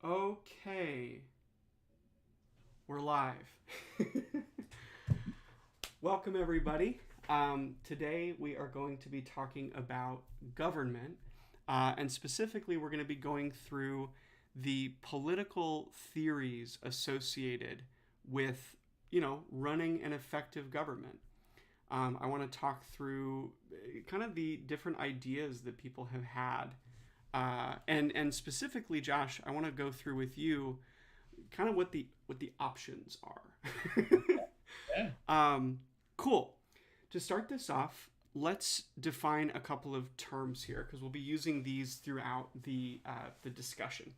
Okay, we're live. Welcome, everybody. Today we are going to be talking about government, and specifically, we're going to be going through the political theories associated with, running an effective government. I want to talk through kind of the different ideas that people have had, and specifically, Josh, I want to go through with you kind of what the options are. Yeah, um, cool. To start this off, let's define a couple of terms here because we'll be using these throughout the discussion.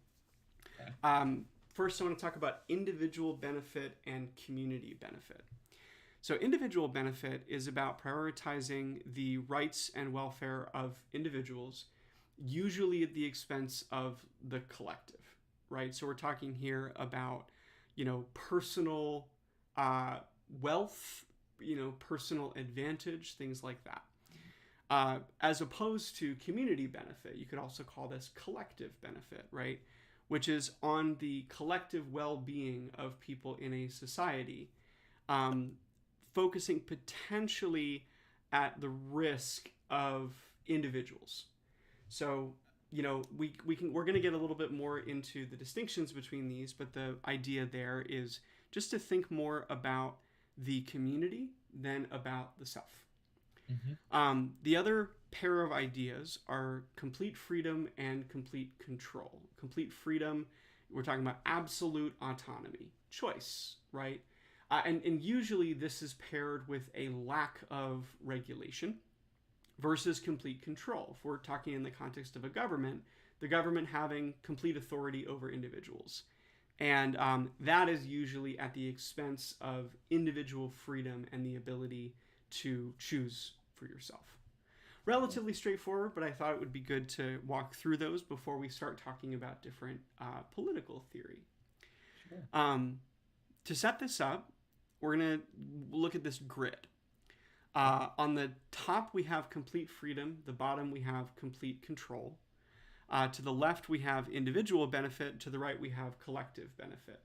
okay. First, I want to talk about individual benefit and community benefit. So, individual benefit is about prioritizing the rights and welfare of individuals, usually at the expense of the collective, right? So, we're talking here about, personal uh, wealth, personal advantage, things like that. As opposed to community benefit, you could also call this collective benefit, right? Which is on the collective well being of people in a society, um, focusing potentially at the risk of individuals. So, we're going to get a little bit more into the distinctions between these, but the idea there is just to think more about the community than about the self. hmm The other pair of ideas are complete freedom and complete control. Complete freedom, we're talking about absolute autonomy, choice, right? And usually this is paired with a lack of regulation versus complete control. If we're talking in the context of a government, the government having complete authority over individuals. And that is usually at the expense of individual freedom and the ability to choose for yourself. Relatively straightforward, but I thought it would be good to walk through those before we start talking about different political theory. Sure. Um, to set this up, we're going to look at this grid. Okay. On the top, we have complete freedom. The bottom, we have complete control. To the left, we have individual benefit. To the right, we have collective benefit.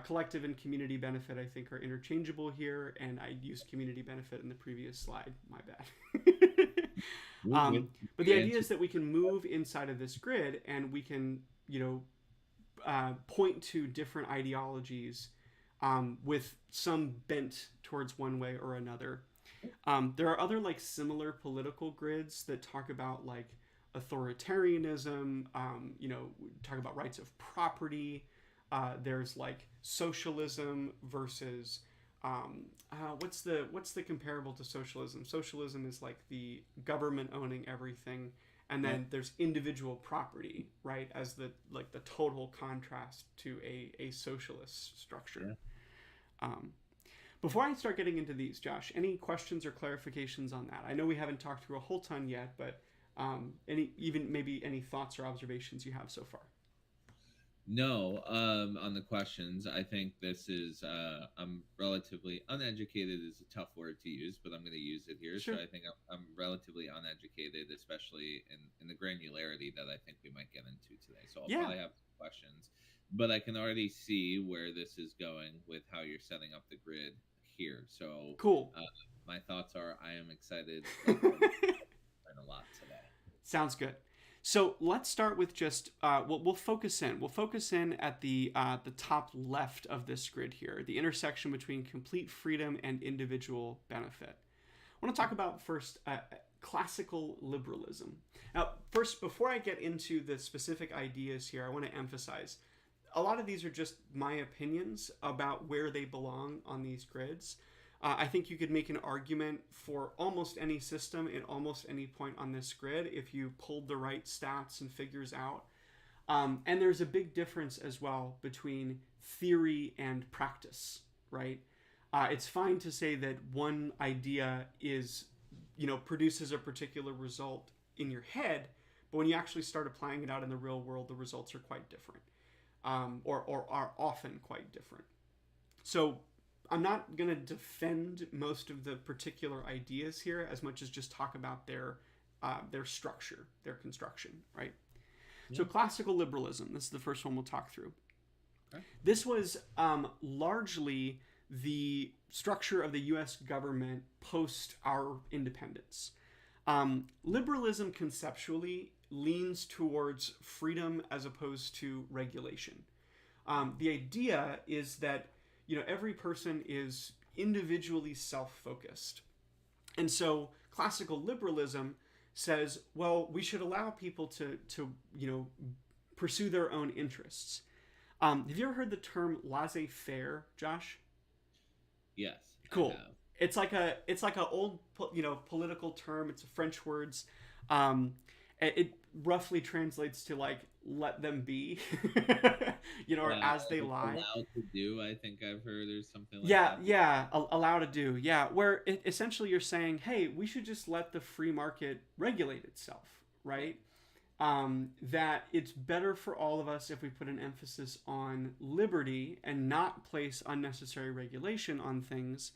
Collective and community benefit, I think, are interchangeable here, and I used community benefit in the previous slide. My bad. We're um, good. but the We idea answered. is that we can move inside of this grid, and we can, point to different ideologies with some bent towards one way or another. There are other like similar political grids that talk about like authoritarianism. Talk about rights of property. There's like socialism versus what's the comparable to socialism? Socialism is like the government owning everything, and Yep. then there's individual property, right, as the total contrast to a socialist structure. Yeah. Um, Before I start getting into these, Josh, any questions or clarifications on that? I know we haven't talked through a whole ton yet, but maybe any thoughts or observations you have so far? No, on the questions, I think this is I'm relatively uneducated is a tough word to use, but I'm going to use it here. So Sure. I think I'm relatively uneducated, especially in the granularity that I think we might get into today. So I'll Yeah. probably have some questions, but I can already see where this is going with how you're setting up the grid here. So Cool. uh, my thoughts are I am excited that we're going to learn a lot today. Sounds good. So let's start with just we'll focus in. We'll focus in at the top left of this grid here, the intersection between complete freedom and individual benefit. I want to talk about first classical liberalism. Now, first, before I get into the specific ideas here, I want to emphasize a lot of these are just my opinions about where they belong on these grids. I think you could make an argument for almost any system at almost any point on this grid if you pulled the right stats and figures out. And there's a big difference as well between theory and practice, right? It's fine to say that one idea is, produces a particular result in your head, but when you actually start applying it out in the real world, the results are quite different, or are often quite different. So I'm not going to defend most of the particular ideas here as much as just talk about their structure, their construction, right? Yeah. So classical liberalism, this is the first one we'll talk through. Okay. This was largely the structure of the US government post our independence. Liberalism conceptually leans towards freedom as opposed to regulation. The idea is that every person is individually self-focused, and so classical liberalism says, well, we should allow people to pursue their own interests. Have you ever heard the term laissez-faire, Josh? Yes, I Cool. have. It's like a old political term. It's a French words. Um, it roughly translates to like let them be, or as they lie. Allowed to do, I think I've heard, or something like Yeah, that. yeah, allow to do. Yeah, where essentially you're saying, hey, we should just let the free market regulate itself, right? That it's better for all of us if we put an emphasis on liberty and not place unnecessary regulation on things,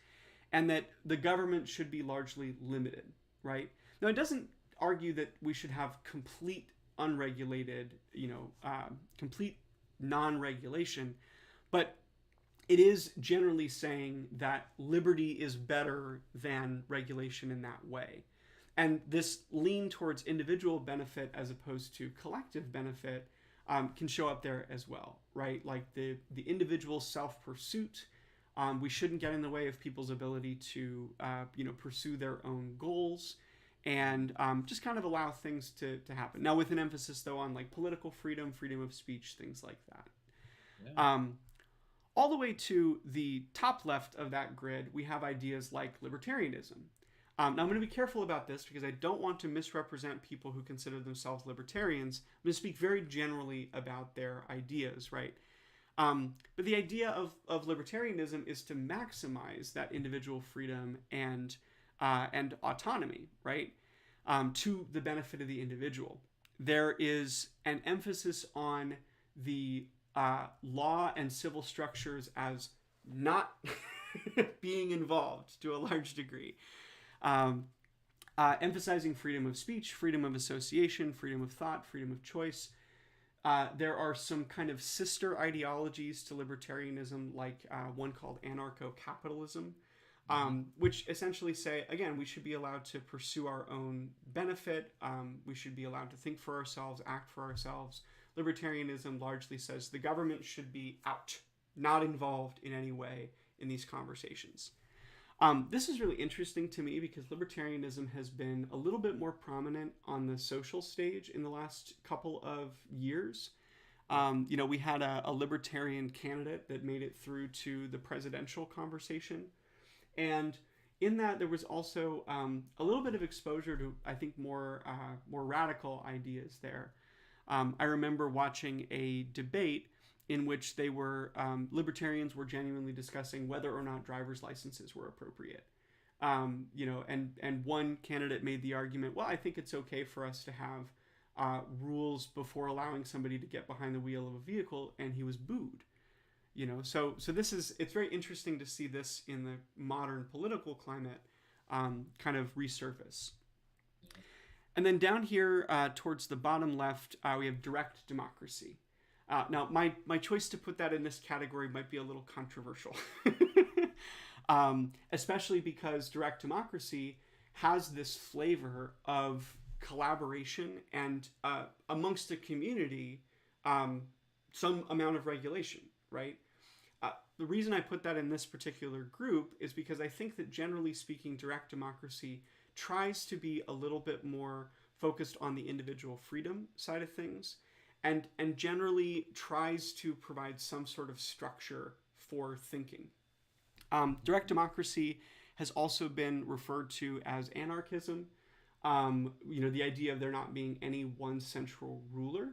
and that the government should be largely limited, right? Now, it doesn't argue that we should have complete unregulated, complete non-regulation, but it is generally saying that liberty is better than regulation in that way. And this lean towards individual benefit as opposed to collective benefit can show up there as well, right? Like the individual self pursuit. We shouldn't get in the way of people's ability to pursue their own goals, and just kind of allow things to happen. Now, with an emphasis though on like political freedom, freedom of speech, things like that. Yeah. All the way to the top left of that grid, we have ideas like libertarianism. Now, I'm going to be careful about this because I don't want to misrepresent people who consider themselves libertarians. I'm going to speak very generally about their ideas, right? But the idea of libertarianism is to maximize that individual freedom and autonomy, right? To the benefit of the individual. There is an emphasis on the law and civil structures as not being involved to a large degree. Emphasizing freedom of speech, freedom of association, freedom of thought, freedom of choice. There are some kind of sister ideologies to libertarianism, like one called anarcho-capitalism, which essentially say, again, we should be allowed to pursue our own benefit. We should be allowed to think for ourselves, act for ourselves. Libertarianism largely says the government should be out, not involved in any way in these conversations. This is really interesting to me because libertarianism has been a little bit more prominent on the social stage in the last couple of years. We had a libertarian candidate that made it through to the presidential conversation. And in that, there was also a little bit of exposure to, I think, more radical ideas there. I remember watching a debate in which they were libertarians were genuinely discussing whether or not driver's licenses were appropriate. And one candidate made the argument, well, I think it's okay for us to have rules before allowing somebody to get behind the wheel of a vehicle, and he was booed. So it's very interesting to see this in the modern political climate kind of resurface. And then down here towards the bottom left, we have direct democracy. Now, my choice to put that in this category might be a little controversial, especially because direct democracy has this flavor of collaboration and amongst a community, some amount of regulation, right? The reason I put that in this particular group is because I think that generally speaking, direct democracy tries to be a little bit more focused on the individual freedom side of things, and generally tries to provide some sort of structure for thinking. Direct democracy has also been referred to as anarchism. The idea of there not being any one central ruler.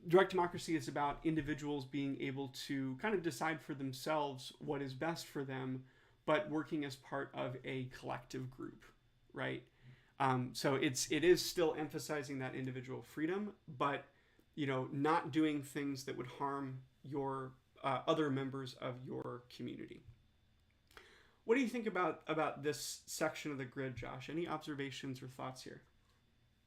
Direct democracy is about individuals being able to kind of decide for themselves what is best for them, but working as part of a collective group, right? So it is still emphasizing that individual freedom, but not doing things that would harm your other members of your community. What do you think about this section of the grid, Josh? Any observations or thoughts here?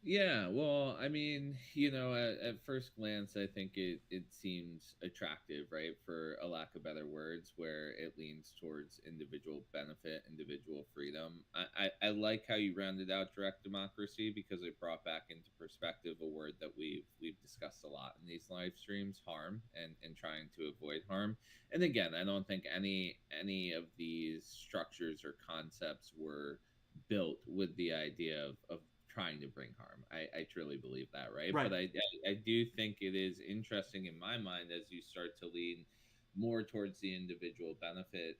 Yeah, well, I mean, at first glance, I think it seems attractive, right? For a lack of better words, where it leans towards individual benefit, individual freedom. I like how you rounded out direct democracy because it brought back into perspective a word that we've discussed a lot in these live streams: harm, and trying to avoid harm. And again, I don't think any of these structures or concepts were built with the idea of trying to bring harm. I truly believe that, right? Right. But I do think it is interesting in my mind as you start to lean more towards the individual benefit.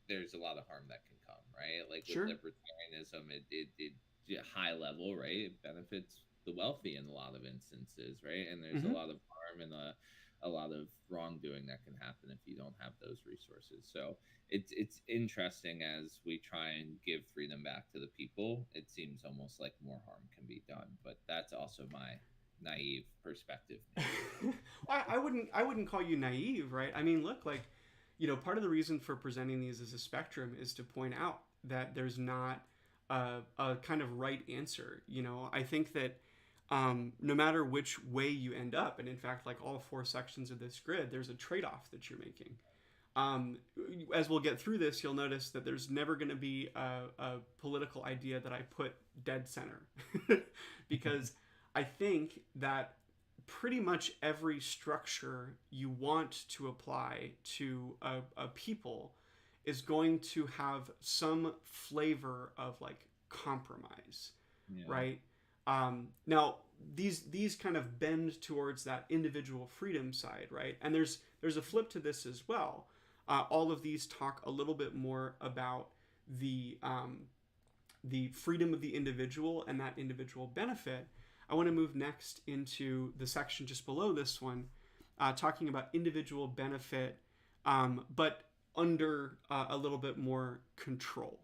There's a lot of harm that can come, right? Like with Sure. libertarianism, it high level, right? It benefits the wealthy in a lot of instances, right? And there's a Mm-hmm. lot of harm and a lot of wrongdoing that can happen if you don't have those resources. So it's interesting as we try and give freedom back to the people. It seems almost like more harm can be done, but that's also my naive perspective, maybe. I wouldn't call you naive, right? I mean, look, like, part of the reason for presenting these as a spectrum is to point out that there's not a kind of right answer. I think that no matter which way you end up, and in fact, like all four sections of this grid, there's a trade-off that you're making. Um, as we'll get through this, you'll notice that there's never going to be a political idea that I put dead center because I think that pretty much every structure you want to apply to a people is going to have some flavor of like compromise, Yeah. right? Now these kind of bend towards that individual freedom side, right? And there's a flip to this as well. All of these talk a little bit more about the freedom of the individual and that individual benefit. I want to move next into the section just below this one, talking about individual benefit, but under a little bit more control.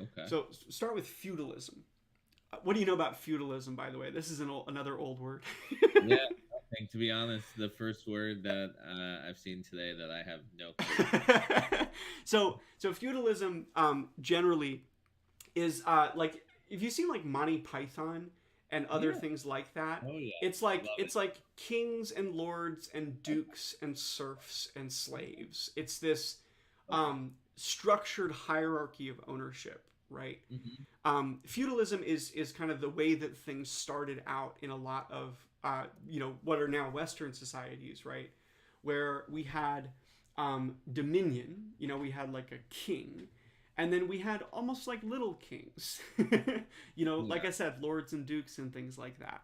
Okay. So start with feudalism. What do you know about feudalism, by the way? This is another old word. Yeah, I think to be honest, the first word that I've seen today that I have no clue. So feudalism generally is like if you've seen like Monty Python and other Yeah. things like that, Oh yeah. it's like Love it. it's like kings and lords and dukes and serfs and slaves. It's this Okay. structured hierarchy of ownership, right? Hmm. Feudalism is kind of the way that things started out in a lot of what are now Western societies, right? Where we had dominion, we had like a king, and then we had almost like little kings, like Yeah. I said, lords and dukes and things like that.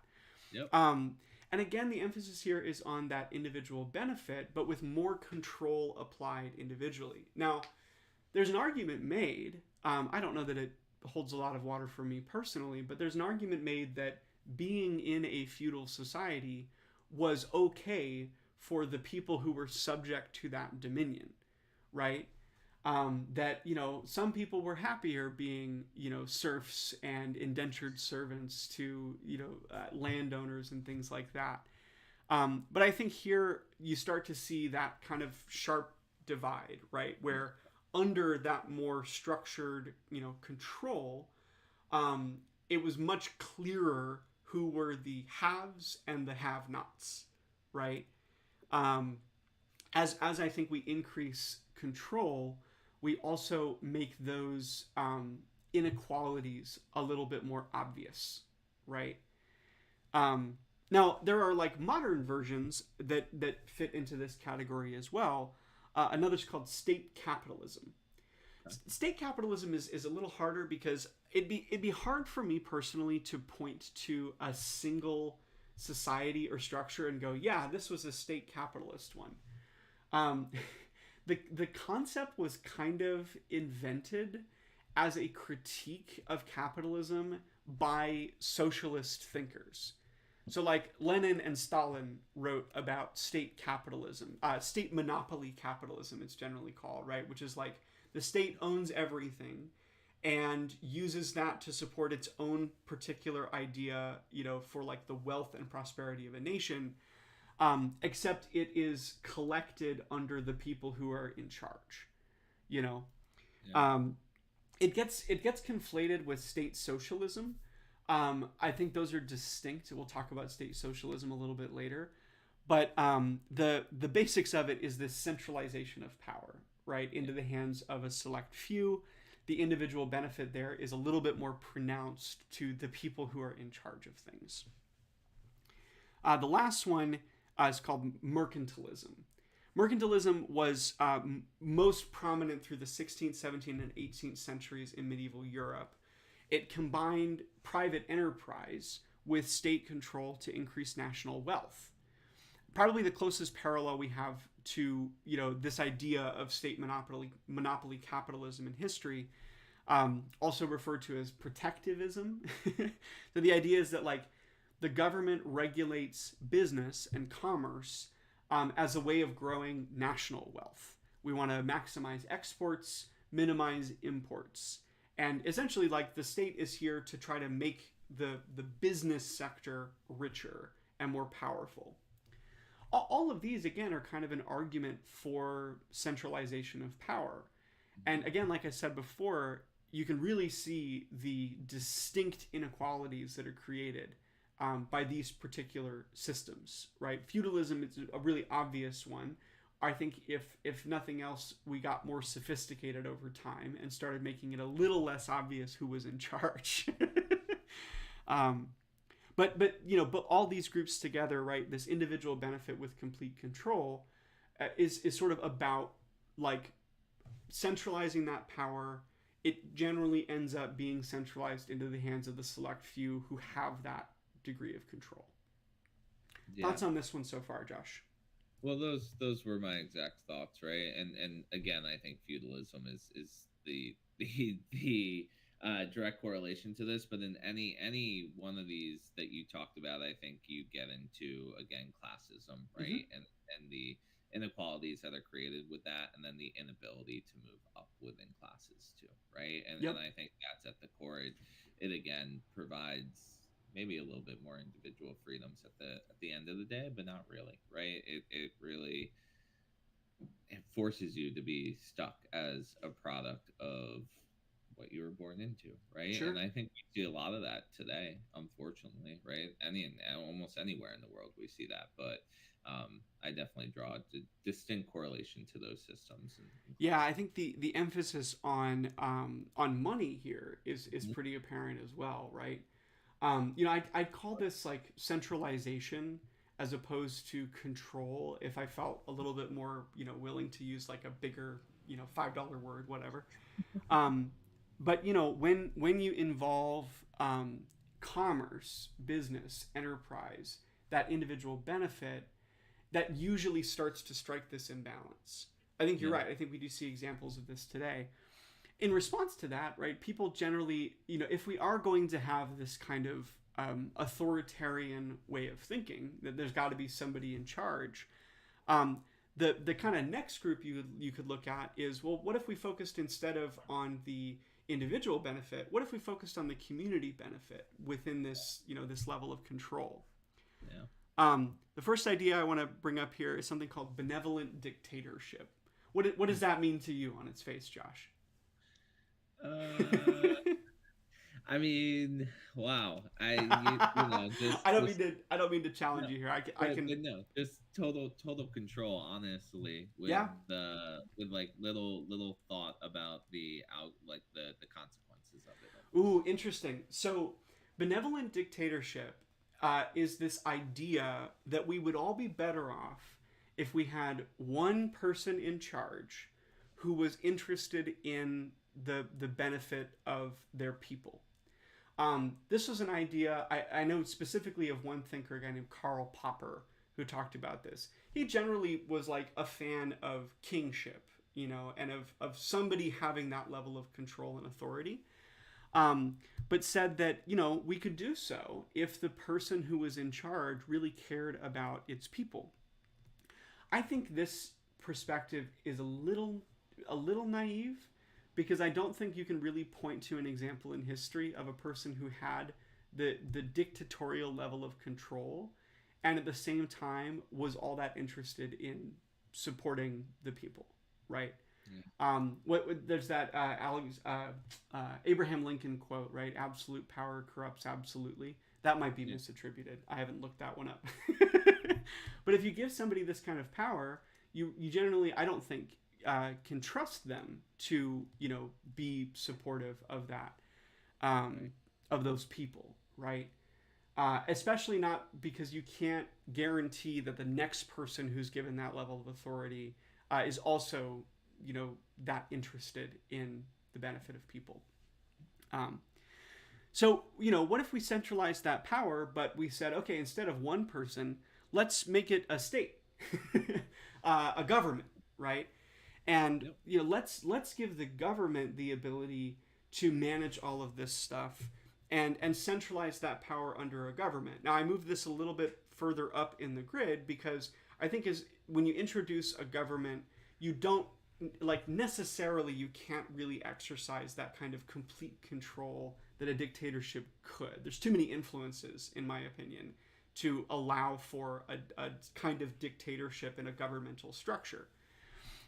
Yep. Um, and again, the emphasis here is on that individual benefit, but with more control applied individually. Now, there's an argument made. I don't know that it holds a lot of water for me personally, but there's an argument made that being in a feudal society was okay for the people who were subject to that dominion, right? That some people were happier being serfs and indentured servants to landowners and things like that. But I think here you start to see that kind of sharp divide, right? Where under that more structured, control, um, it was much clearer who were the haves and the have-nots, right? Um, as I think we increase control, we also make those inequalities a little bit more obvious, right? Um, Now there are like modern versions that fit into this category as well. Another's called state capitalism. State capitalism is a little harder because it'd be hard for me personally to point to a single society or structure and go, yeah, this was a state capitalist one. Um, the concept was kind of invented as a critique of capitalism by socialist thinkers. So, like Lenin and Stalin wrote about state capitalism, state monopoly capitalism, it's generally called, right? Which is like the state owns everything and uses that to support its own particular idea, for like the wealth and prosperity of a nation. Except it is collected under the people who are in charge. You know, Yeah. um, it gets conflated with state socialism, I think those are distinct. We'll talk about state socialism a little bit later. But the basics of it is this centralization of power, right, into the hands of a select few. The individual benefit there is a little bit more pronounced to the people who are in charge of things. The last one is called mercantilism. Mercantilism was most prominent through the 16th, 17th, and 18th centuries in medieval Europe. It combined private enterprise with state control to increase national wealth. Probably the closest parallel we have to this idea of state monopoly capitalism in history, also referred to as protectivism. So the idea is that like the government regulates business and commerce as a way of growing national wealth. We want to maximize exports, minimize imports, and essentially like the state is here to try to make the business sector richer and more powerful. All of these, again, are kind of an argument for centralization of power. And again, like I said before, you can really see the distinct inequalities that are created by these particular systems, right? Feudalism is a really obvious one. I think if nothing else, we got more sophisticated over time and started making it a little less obvious who was in charge. But all these groups together, right? This individual benefit with complete control is sort of about like centralizing that power. It generally ends up being centralized into the hands of the select few who have that degree of control. Yeah. Thoughts on this one so far, Josh? Well, those were my exact thoughts, right? And again, I think feudalism is the direct correlation to this, but in any one of these that you talked about, I think you get into again classism, right? Mm-hmm. And the inequalities that are created with that, and then the inability to move up within classes too, right? And I think that's at the core. It again provides maybe a little bit more individual freedoms at the end of the day, but not really, right? It really forces you to be stuck as a product of what you were born into, right? Sure. And I think we see a lot of that today, unfortunately, right? Almost anywhere in the world we see that, but I definitely draw a distinct correlation to those systems. Yeah, I think the emphasis on money here is mm-hmm. pretty apparent as well, right? I'd call this like centralization as opposed to control if I felt a little bit more, willing to use like a bigger, $5 word, whatever. But when you involve commerce, business, enterprise, that individual benefit, that usually starts to strike this imbalance. I think you're right. I think we do see examples of this today. In response to that, right, people generally, if we are going to have this kind of authoritarian way of thinking, that there's got to be somebody in charge, the kind of next group you could look at is, well, what if we focused instead of on the individual benefit, what if we focused on the community benefit within this, this level of control? Yeah. The first idea I want to bring up here is something called benevolent dictatorship. What does that mean to you on its face, Josh? I mean, wow. I don't mean to challenge you here. I can no, just total control, honestly, with with like little thought about the consequences of it. Ooh, interesting. So, benevolent dictatorship is this idea that we would all be better off if we had one person in charge who was interested in the benefit of their people. This was an idea, I know specifically of one thinker, a guy named Karl Popper, who talked about this. He generally was like a fan of kingship, and of somebody having that level of control and authority. But said that, we could do so if the person who was in charge really cared about its people. I think this perspective is a little naive, because I don't think you can really point to an example in history of a person who had the dictatorial level of control and at the same time was all that interested in supporting the people, right? Yeah. There's that Abraham Lincoln quote, right? Absolute power corrupts absolutely. That might be Yeah. misattributed. I haven't looked that one up. But if you give somebody this kind of power, you generally, I don't think, can trust them to be supportive of that, um, Right. of those people, right? Especially not because you can't guarantee that the next person who's given that level of authority is also, that interested in the benefit of people. Um, so, what if we centralized that power, but we said, okay, instead of one person, let's make it a state, a government, right? And Yep. let's give the government the ability to manage all of this stuff and centralize that power under a government. Now I move this a little bit further up in the grid because I think is when you introduce a government, you don't like necessarily you can't really exercise that kind of complete control that a dictatorship could. There's too many influences, in my opinion, to allow for a kind of dictatorship in a governmental structure.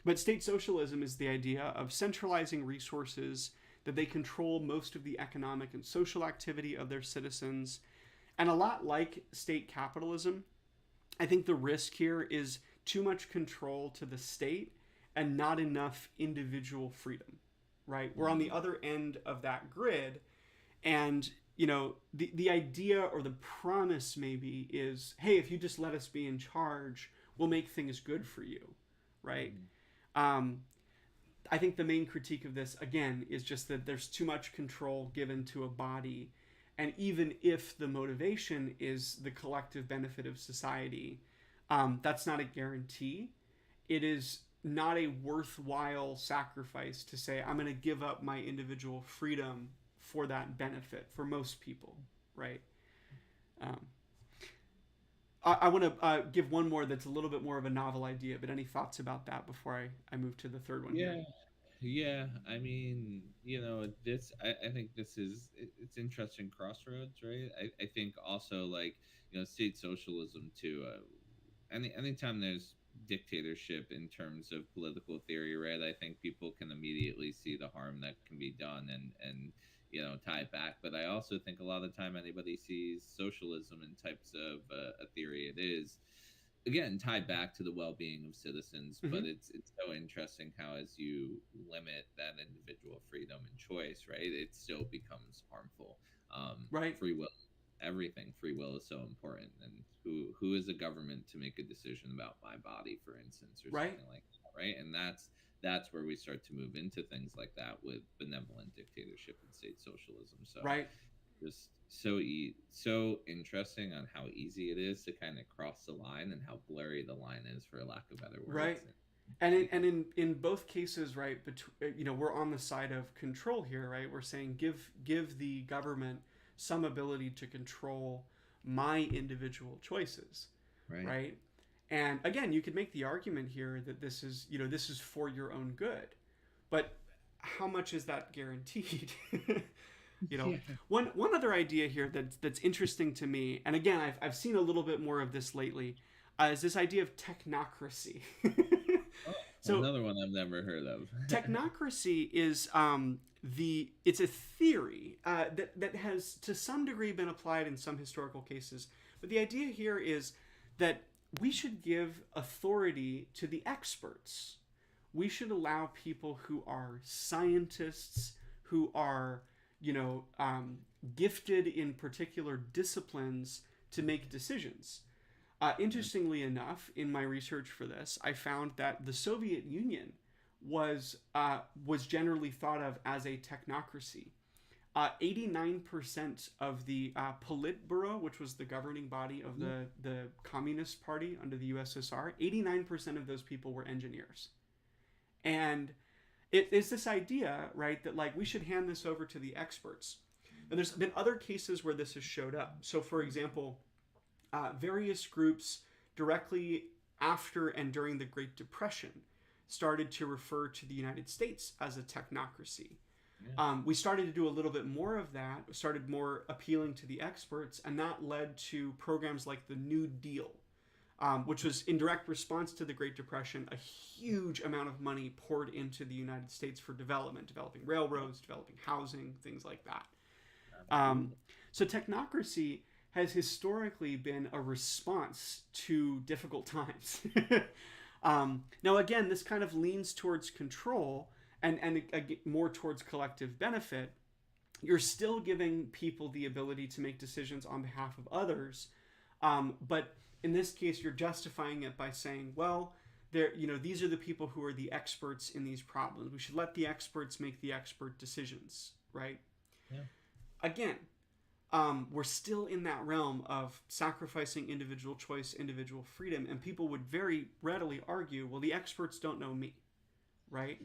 But state socialism is the idea of centralizing resources that they control most of the economic and social activity of their citizens. And a lot like state capitalism, I think the risk here is too much control to the state and not enough individual freedom, right? We're on the Mm. other end of that grid. And, the idea or the promise maybe is hey, if you just let us be in charge, we'll make things good for you, right? Mm. Um, I think the main critique of this, again, is just that there's too much control given to a body. And even if the motivation is the collective benefit of society, that's not a guarantee. It is not a worthwhile sacrifice to say, I'm going to give up my individual freedom for that benefit for most people, right? Um, I want to give one more that's a little bit more of a novel idea, but any thoughts about that before I move to the third one here? Yeah. Yeah, I mean, I think this is it's interesting crossroads, right? I think also like, state socialism too. Anytime there's dictatorship in terms of political theory, right? I think people can immediately see the harm that can be done and tie it back. But I also think a lot of the time anybody sees socialism in types of a theory, it is again tied back to the well-being of citizens. Mm-hmm. But it's so interesting how as you limit that individual freedom and choice, right, it still becomes harmful. Right, Free will, everything, free will is so important. And who is a government to make a decision about my body, for instance, or right, something like that, right? And that's where we start to move into things like that with benevolent dictatorship and state socialism. So right. just so interesting on how easy it is to kind of cross the line and how blurry the line is, for lack of better Right. words. And And in both cases, right, we're on the side of control here, right? We're saying give the government some ability to control my individual choices, right, right? And again, you could make the argument here that this is for your own good. But how much is that guaranteed? you know, yeah, one other idea here that's interesting to me, and again, I've seen a little bit more of this lately, is this idea of technocracy. oh, So another one I've never heard of. technocracy is it's a theory that has to some degree been applied in some historical cases, but the idea here is that we should give authority to the experts. We should allow people who are scientists, who are gifted in particular disciplines, to make decisions. Yeah. Interestingly enough, in my research for this, I found that the Soviet Union was generally thought of as a technocracy. 89% of the Politburo, which was the governing body of Yeah. the Communist Party under the USSR, 89% of those people were engineers. And it is this idea, right, that like we should hand this over to the experts. And there's been other cases where this has showed up. So, for example, various groups directly after and during the Great Depression started to refer to the United States as a technocracy. Yeah. We started to do a little bit more of that, started more appealing to the experts, and that led to programs like the New Deal, which was in direct response to the Great Depression. A huge amount of money poured into the United States for development, developing railroads, developing housing, things like that. Um, Absolutely. so technocracy has historically been a response to difficult times. Now, again, this kind of leans towards control and more towards collective benefit. You're still giving people the ability to make decisions on behalf of others, but in this case, you're justifying it by saying, well, these are the people who are the experts in these problems. We should let the experts make the expert decisions, right? Yeah. Again, we're still in that realm of sacrificing individual choice, individual freedom, and people would very readily argue, well, the experts don't know me, right?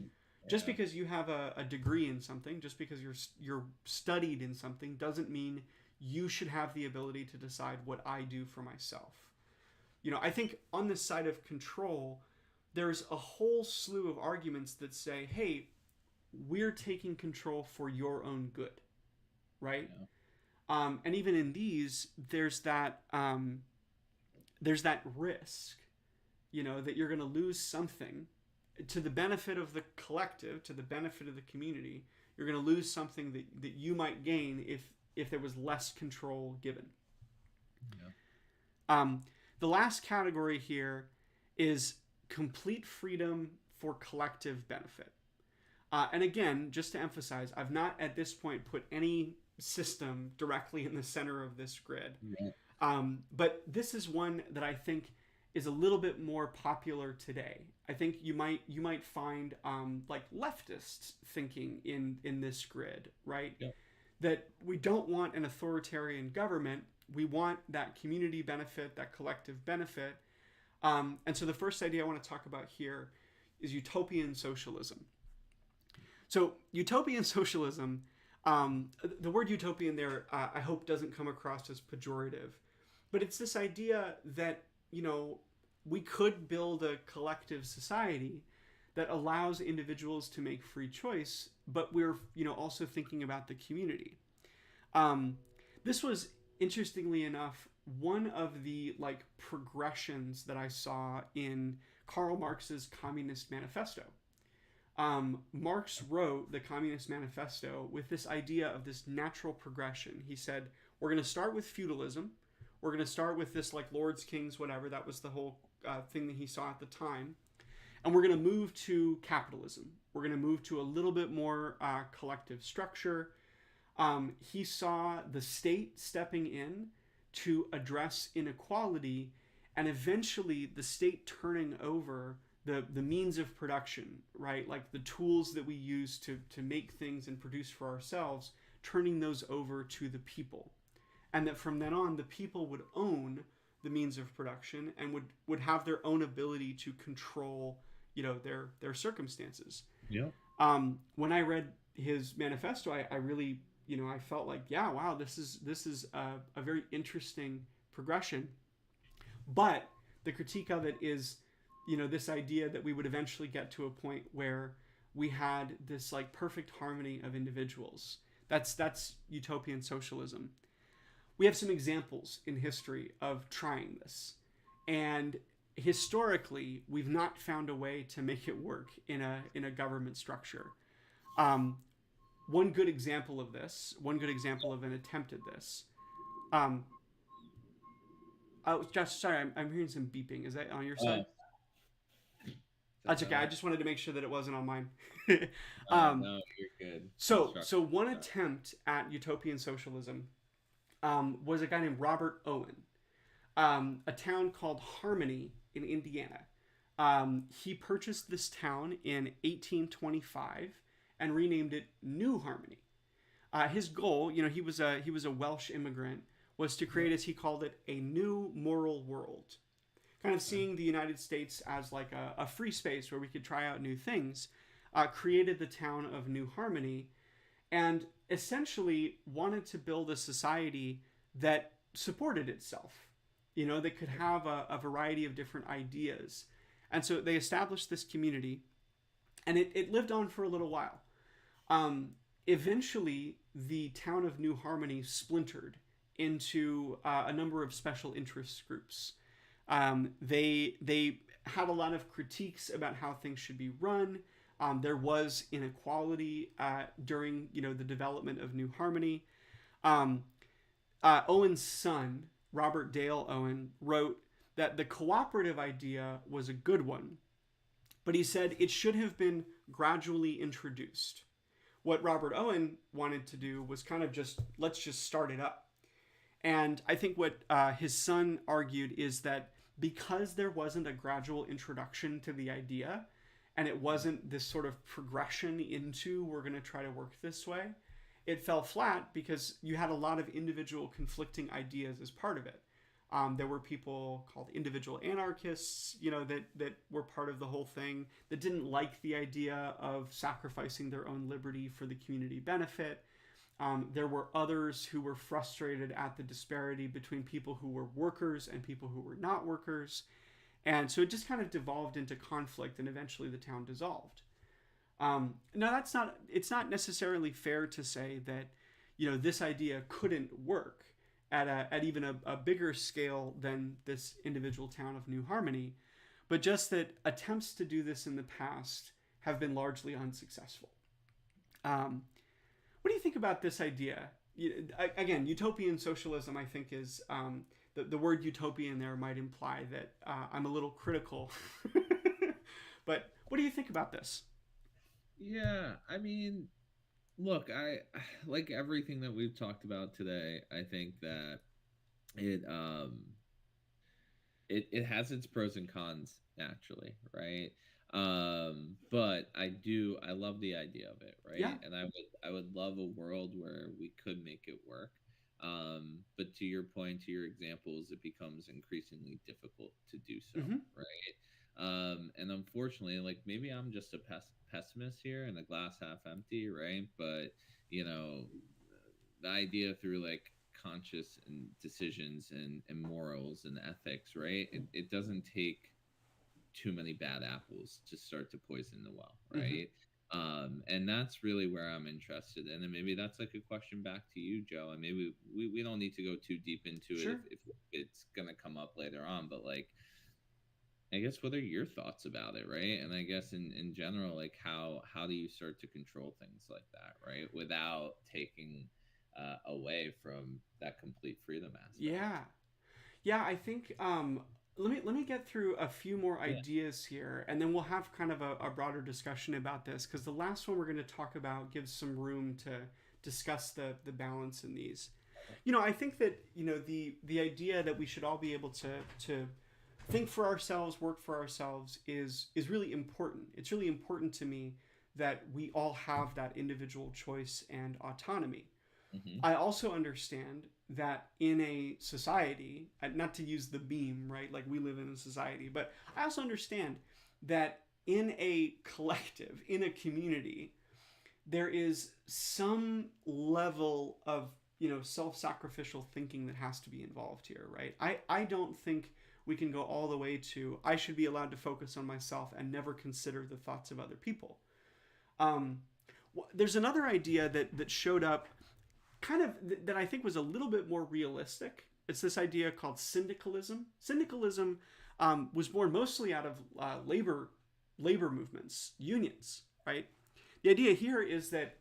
Just Yeah. because you have a degree in something, just because you're studied in something, doesn't mean you should have the ability to decide what I do for myself. I think on this side of control, there's a whole slew of arguments that say, hey, we're taking control for your own good, right? Yeah. And even in these, there's that risk, that you're going to lose something to the benefit of the collective, to the benefit of the community. You're going to lose something that you might gain if there was less control given. Yeah. The last category here is complete freedom for collective benefit. And again, just to emphasize, I've not at this point put any system directly in the center of this grid. Yeah. But this is one that I think is a little bit more popular today. I think you might find like leftists thinking in this grid, right? Yeah. That we don't want an authoritarian government. We want that community benefit, that collective benefit. And so the first idea I want to talk about here is utopian socialism. So utopian socialism, the word utopian there, I hope doesn't come across as pejorative, but it's this idea that we could build a collective society that allows individuals to make free choice, but we're also thinking about the community. This was, interestingly enough, one of the progressions that I saw in Karl Marx's Communist Manifesto. Marx wrote the Communist Manifesto with this idea of this natural progression. He said, we're going to start with feudalism. We're going to start with this lords, kings, whatever. That was the whole thing that he saw at the time. And we're going to move to capitalism. We're going to move to a little bit more collective structure. He saw the state stepping in to address inequality, and eventually the state turning over the means of production, right? Like the tools that we use to make things and produce for ourselves, turning those over to the people. And that from then on, the people would own the means of production and would have their own ability to control, their circumstances. Yeah. When I read his manifesto, I really, I felt like, yeah, wow, this is a very interesting progression. But the critique of it is, this idea that we would eventually get to a point where we had this perfect harmony of individuals. That's utopian socialism. We have some examples in history of trying this, and historically we've not found a way to make it work in a government structure. One good example of an attempt at this. Oh, Josh, sorry, I'm hearing some beeping. Is that on your side? That's okay. I just wanted to make sure that it wasn't on mine. No, you're good. So one attempt at utopian socialism was a guy named Robert Owen, a town called Harmony in Indiana. He purchased this town in 1825 and renamed it New Harmony. His goal, he was a Welsh immigrant, was to create, as he called it, a new moral world. Kind of seeing the United States as a free space where we could try out new things, created the town of New Harmony, and essentially wanted to build a society that supported itself, that could have a variety of different ideas. And so they established this community, and it lived on for a little while. Eventually, the town of New Harmony splintered into a number of special interest groups. They had a lot of critiques about how things should be run. There was inequality during the development of New Harmony. Um, Owen's son, Robert Dale Owen, wrote that the cooperative idea was a good one, but he said it should have been gradually introduced. What Robert Owen wanted to do was kind of just let's just start it up. And I think what his son argued is that because there wasn't a gradual introduction to the idea, and it wasn't this sort of progression into we're going to try to work this way, it fell flat because you had a lot of individual conflicting ideas as part of it. There were people called individual anarchists, that were part of the whole thing, that didn't like the idea of sacrificing their own liberty for the community benefit. There were others who were frustrated at the disparity between people who were workers and people who were not workers. And so it just kind of devolved into conflict, and eventually the town dissolved. Now, it's not necessarily fair to say that, this idea couldn't work at even a bigger scale than this individual town of New Harmony, but just that attempts to do this in the past have been largely unsuccessful. What do you think about this idea? Again, utopian socialism, I think, is the word utopian there might imply that I'm a little critical. But what do you think about this? Yeah, I mean, look, I like everything that we've talked about today. I think that it it has its pros and cons naturally, right? But I love the idea of it, Yeah. right? And I would love a world where we could make it work. But to your point, to your examples, it becomes increasingly difficult to do so, Mm-hmm. right? And unfortunately, like maybe I'm just a pessimist here and the glass half empty, right? But you know, the idea through like conscious and decisions and morals and ethics, right? It doesn't take too many bad apples to start to poison the well, Mm-hmm. right? And that's really where I'm interested in. And maybe that's like a question back to you, Joe. And maybe we don't need to go too deep into it Sure. if it's gonna come up later on. But like I guess what are your thoughts about it, right? And I guess in general, like how do you start to control things like that, right? Without taking away from that complete freedom aspect. Yeah. Yeah, I think let me get through a few more Yeah. ideas here, and then we'll have kind of a broader discussion about this, because the last one we're going to talk about gives some room to discuss the balance in these. I think that the idea that we should all be able to think for ourselves, work for ourselves is really important. It's really important to me that we all have that individual choice and autonomy. Hmm. I also understand that in a society, not to use the beam, right? Like we live in a society, but I also understand that in a collective, in a community, there is some level of self-sacrificial thinking that has to be involved here, right? I don't think we can go all the way to I should be allowed to focus on myself and never consider the thoughts of other people. Um, there's another idea that showed up kind of that I think was a little bit more realistic. It's this idea called syndicalism. Syndicalism was born mostly out of labor movements, unions, right? The idea here is that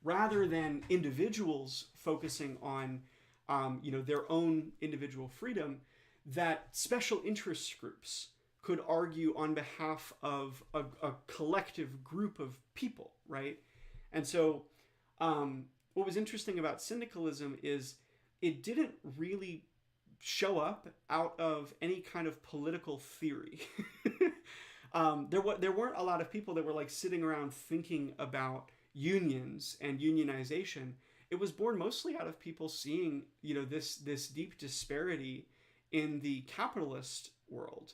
rather than individuals focusing on their own individual freedom, that special interest groups could argue on behalf of a collective group of people, right? And so what was interesting about syndicalism is it didn't really show up out of any kind of political theory. There weren't a lot of people that were like sitting around thinking about unions and unionization. It was born mostly out of people seeing this deep disparity in the capitalist world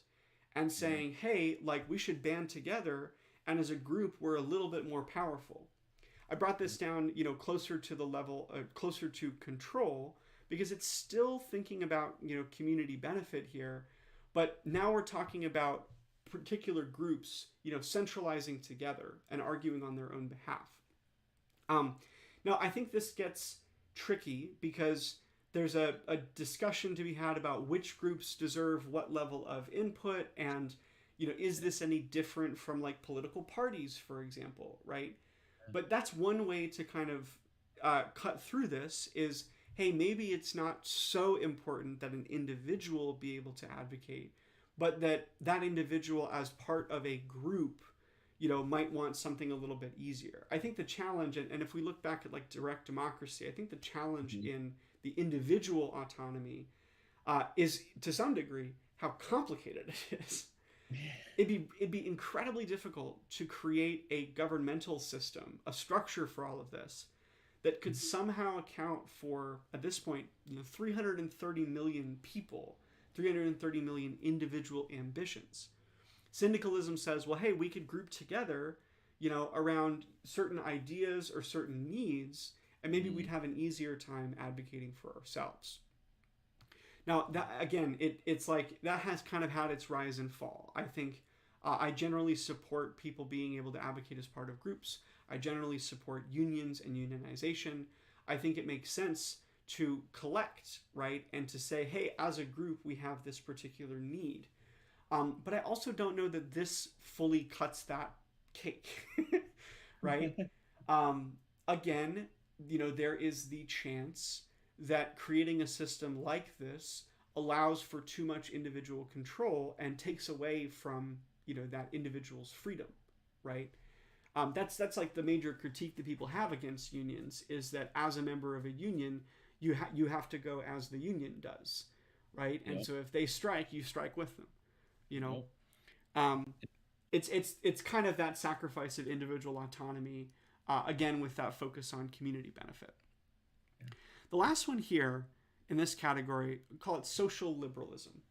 and Yeah. saying, hey, like we should band together, and as a group we're a little bit more powerful. I brought this down, closer to the level, closer to control, because it's still thinking about, community benefit here, but now we're talking about particular groups, centralizing together and arguing on their own behalf. Um, Now, I think this gets tricky because There's a discussion to be had about which groups deserve what level of input, and is this any different from like political parties, for example, right? But that's one way to kind of cut through this is, hey, maybe it's not so important that an individual be able to advocate, but that individual as part of a group, might want something a little bit easier. I think the challenge, and if we look back at like direct democracy, I think the challenge Mhm. in the individual autonomy is to some degree how complicated it is. It'd be incredibly difficult to create a governmental system, a structure for all of this that could somehow account for, at this point, 330 million people, 330 million individual ambitions. Syndicalism says, well, hey, we could group together, around certain ideas or certain needs, and maybe we'd Mhm. have an easier time advocating for ourselves. Now, that again, it's like that has kind of had its rise and fall. I think I generally support people being able to advocate as part of groups. I generally support unions and unionization. I think it makes sense to collect, right, and to say, hey, as a group, we have this particular need. But I also don't know that this fully cuts that cake, right? Um, Again, there is the chance that creating a system like this allows for too much individual control and takes away from that individual's freedom, right? That's like the major critique that people have against unions is that as a member of a union, you have to go as the union does, right? And Yep. so if they strike, you strike with them. You know, Yep. um, it's kind of that sacrifice of individual autonomy, again with that focus on community benefit. Yeah. The last one here in this category, we call it social liberalism.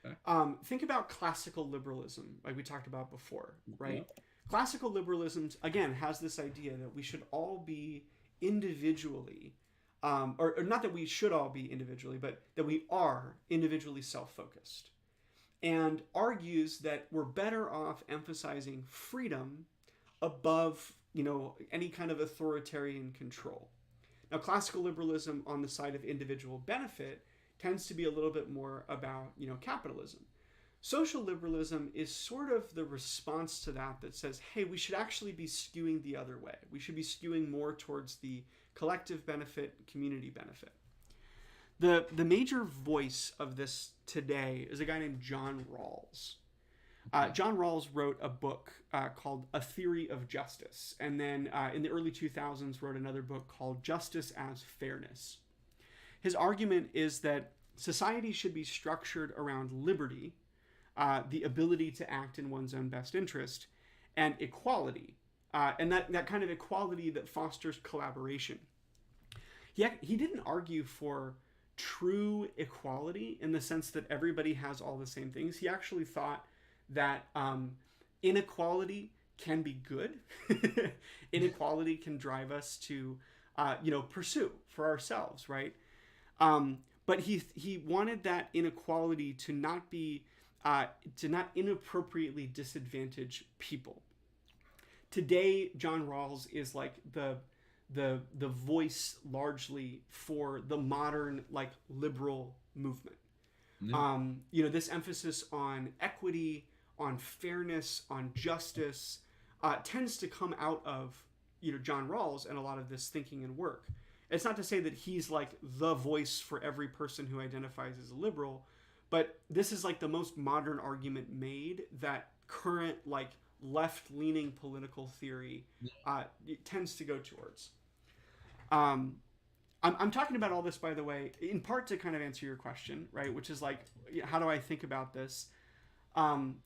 Okay. Think about classical liberalism, like we talked about before, right? Yep. Classical liberalism, again, has this idea that we should all be individually, or not that we should all be individually, but that we are individually self focused, and argues that we're better off emphasizing freedom above, any kind of authoritarian control. Now, classical liberalism on the side of individual benefit tends to be a little bit more about, capitalism. Social liberalism is sort of the response to that says, hey, we should actually be skewing the other way. We should be skewing more towards the collective benefit, community benefit. The major voice of this today is a guy named John Rawls. Okay. John Rawls wrote a book called A Theory of Justice, and then in the early 2000s wrote another book called Justice as Fairness. His argument is that society should be structured around liberty, the ability to act in one's own best interest, and equality, and that kind of equality that fosters collaboration. He didn't argue for true equality in the sense that everybody has all the same things. He actually thought that inequality can be good. Inequality can drive us to, pursue for ourselves, right? But he wanted that inequality to not be to not inappropriately disadvantage people. Today, John Rawls is like the voice largely for the modern like liberal movement. Yeah. This emphasis on equity, on fairness, on justice tends to come out of John Rawls and a lot of this thinking and work. It's not to say that he's like the voice for every person who identifies as a liberal, but this is like the most modern argument made that current like left-leaning political theory it tends to go towards. Um, I'm talking about all this, by the way, in part to kind of answer your question, right? Which is like, how do I think about this? Um,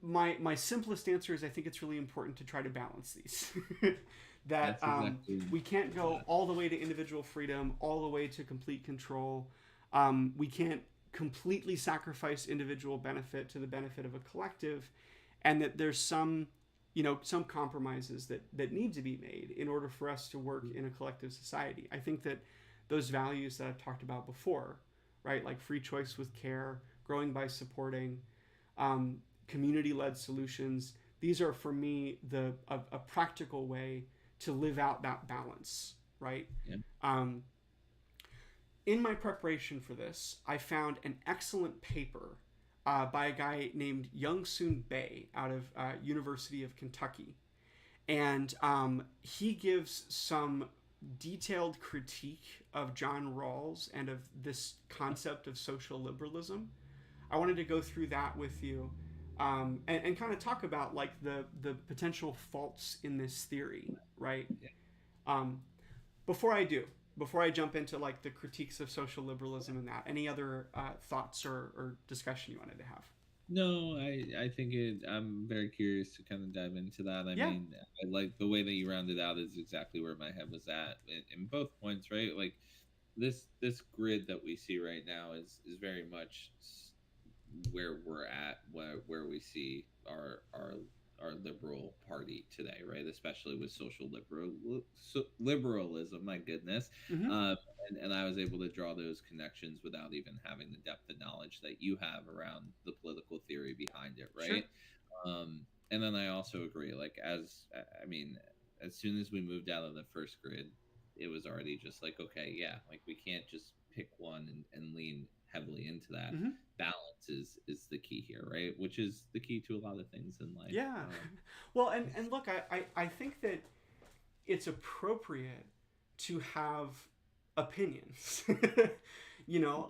my simplest answer is I think it's really important to try to balance these. That That's exactly we can't go that. all the way to individual freedom, all the way to complete control. We can't completely sacrifice individual benefit to the benefit of a collective, and that there's some compromises that need to be made in order for us to work in a collective society. I think that those values that I've talked about before, right, like free choice with care, growing by supporting, community-led solutions, these are for me a practical way to live out that balance, right? Yeah. Um, in my preparation for this, I found an excellent paper by a guy named Young Soon Bae out of University of Kentucky, and he gives some detailed critique of John Rawls and of this concept of social liberalism. I wanted to go through that with you, and kind of talk about like the potential faults in this theory, right? Yeah. Um, before I do, before I jump into like the critiques of social liberalism and that, any other thoughts or discussion you wanted to have? No, I think I'm very curious to kind of dive into that. I Yeah. mean, I like the way that you rounded out is exactly where my head was at in both points, right? Like this grid that we see right now is very much where we're at, where we see our liberal party today, right? Especially with liberalism. My goodness, Mm-hmm. um, and I was able to draw those connections without even having the depth of knowledge that you have around the political theory behind it, Sure. right? And then I also agree. Like I mean, as soon as we moved out of the first grid, it was already just like, okay, yeah, like we can't just pick one and lean heavily into that. Mm-hmm. Balance is the key here, right? Which is the key to a lot of things in life. Yeah. Well, and look, I think that it's appropriate to have opinions.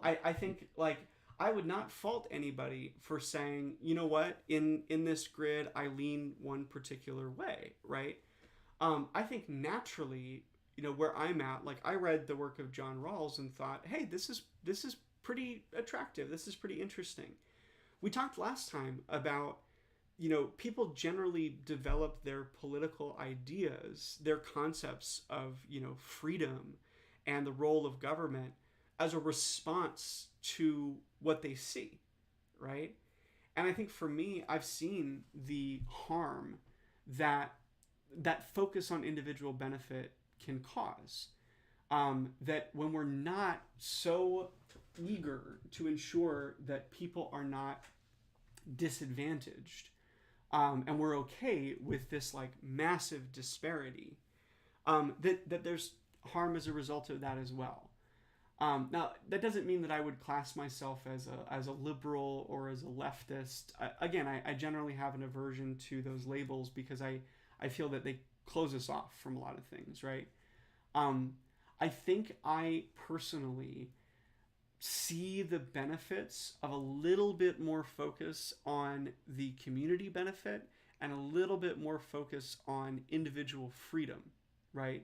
I think like I would not fault anybody for saying, you know what, in this grid I lean one particular way, right? I think naturally, where I'm at, like I read the work of John Rawls and thought, hey, this is pretty attractive. This is pretty interesting. We talked last time about people generally develop their political ideas, their concepts of, freedom and the role of government as a response to what they see, right? And I think for me, I've seen the harm that that focus on individual benefit can cause. That when we're not so eager to ensure that people are not disadvantaged, and we're okay with this like massive disparity, that there's harm as a result of that as well. Now that doesn't mean that I would class myself as a liberal or as a leftist. Again, I generally have an aversion to those labels because I feel that they close us off from a lot of things, right? Um, I think I personally see the benefits of a little bit more focus on the community benefit and a little bit more focus on individual freedom, right?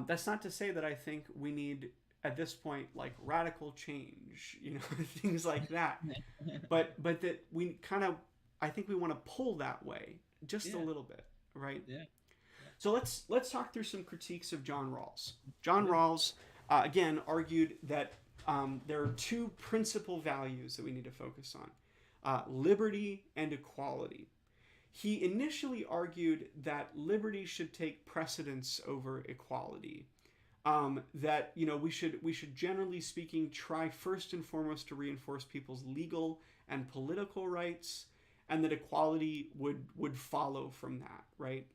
That's not to say that I think we need at this point like radical change, things like that, but that we kind of, I think we want to pull that way just a Yeah, little bit, right? yeah, So let's talk through some critiques of John Rawls. John yeah. Rawls, again, argued that there are two principal values that we need to focus on: liberty and equality. He initially argued that liberty should take precedence over equality. That we should generally speaking try first and foremost to reinforce people's legal and political rights, and that equality would follow from that, right?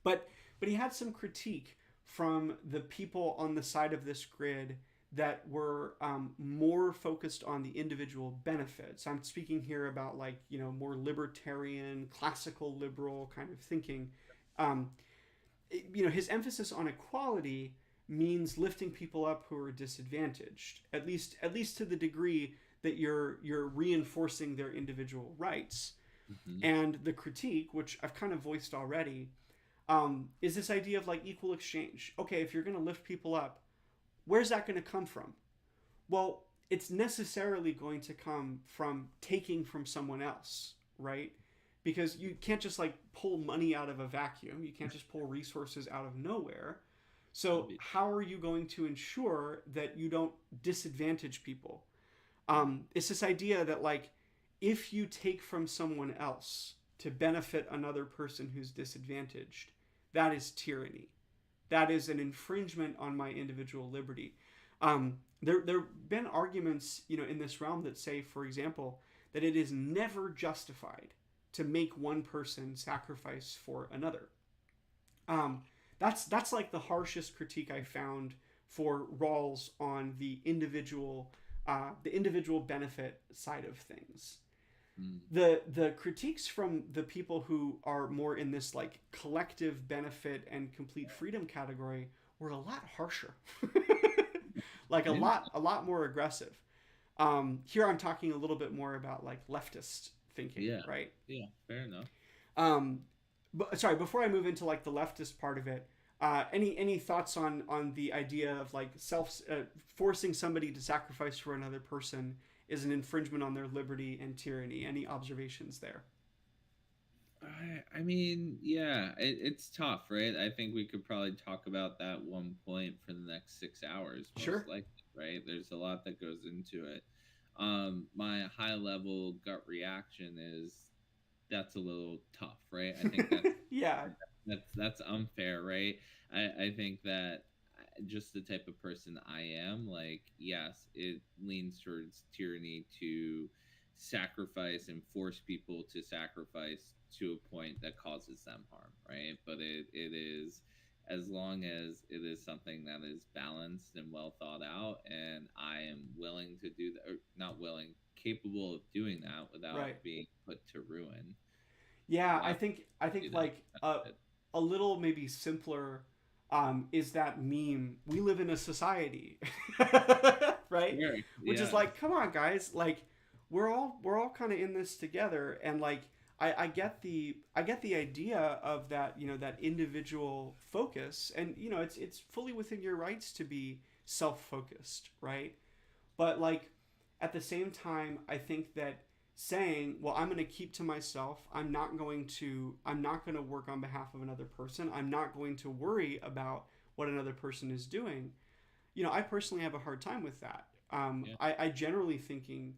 But but he had some critique from the people on the side of this grid that were more focused on the individual benefits. I'm speaking here about like more libertarian, classical liberal kind of thinking. Um, his emphasis on equality means lifting people up who are disadvantaged, at least to the degree that you're reinforcing their individual rights. Hmm. And the critique, which I've kind of voiced already, is this idea of like equal exchange. Okay, if you're going to lift people up, where's that going to come from? Well, it's necessarily going to come from taking from someone else, right? Because you can't just like pull money out of a vacuum. You can't just pull resources out of nowhere. So, how are you going to ensure that you don't disadvantage people? It's this idea that like if you take from someone else to benefit another person who's disadvantaged, that is tyranny. That is an infringement on my individual liberty. There have been arguments, in this realm that say, for example, that it is never justified to make one person sacrifice for another. That's like the harshest critique I found for Rawls on the individual benefit side of things. Mm. The critiques from the people who are more in this like collective benefit and complete freedom category were a lot harsher. Like Interesting. a lot more aggressive. Here I'm talking a little bit more about like leftist thinking, Yeah. right? Yeah. Fair enough. Um, but sorry, before I move into like the leftist part of it, any thoughts on the idea of like forcing somebody to sacrifice for another person is an infringement on their liberty and tyranny? Any observations there? I mean, yeah, it's tough, right? I think we could probably talk about that one point for the next 6 hours, most Sure. likely, right? There's a lot that goes into it. My high level gut reaction is that's a little tough, right? I think Yeah. that's unfair, right? I think that just the type of person I am, like, yes, it leans towards tyranny to sacrifice and force people to sacrifice to a point that causes them harm, right? But it is, as long as it is something that is balanced and well thought out, and I am willing to do that, or not willing, capable of doing that without Right. being put to ruin. Yeah, Why I do think that? like a little maybe simpler is that meme. We live in a society, right? Sure. Which is Yeah. like, come on, guys, like we're all kind of in this together, and like I get the idea of that, you know, that individual focus, and you know it's fully within your rights to be self focused, right? But like at the same time, I think that saying, well, I'm going to keep to myself. I'm not going to work on behalf of another person. I'm not going to worry about what another person is doing. You know, I personally have a hard time with that. Yeah. I generally thinking,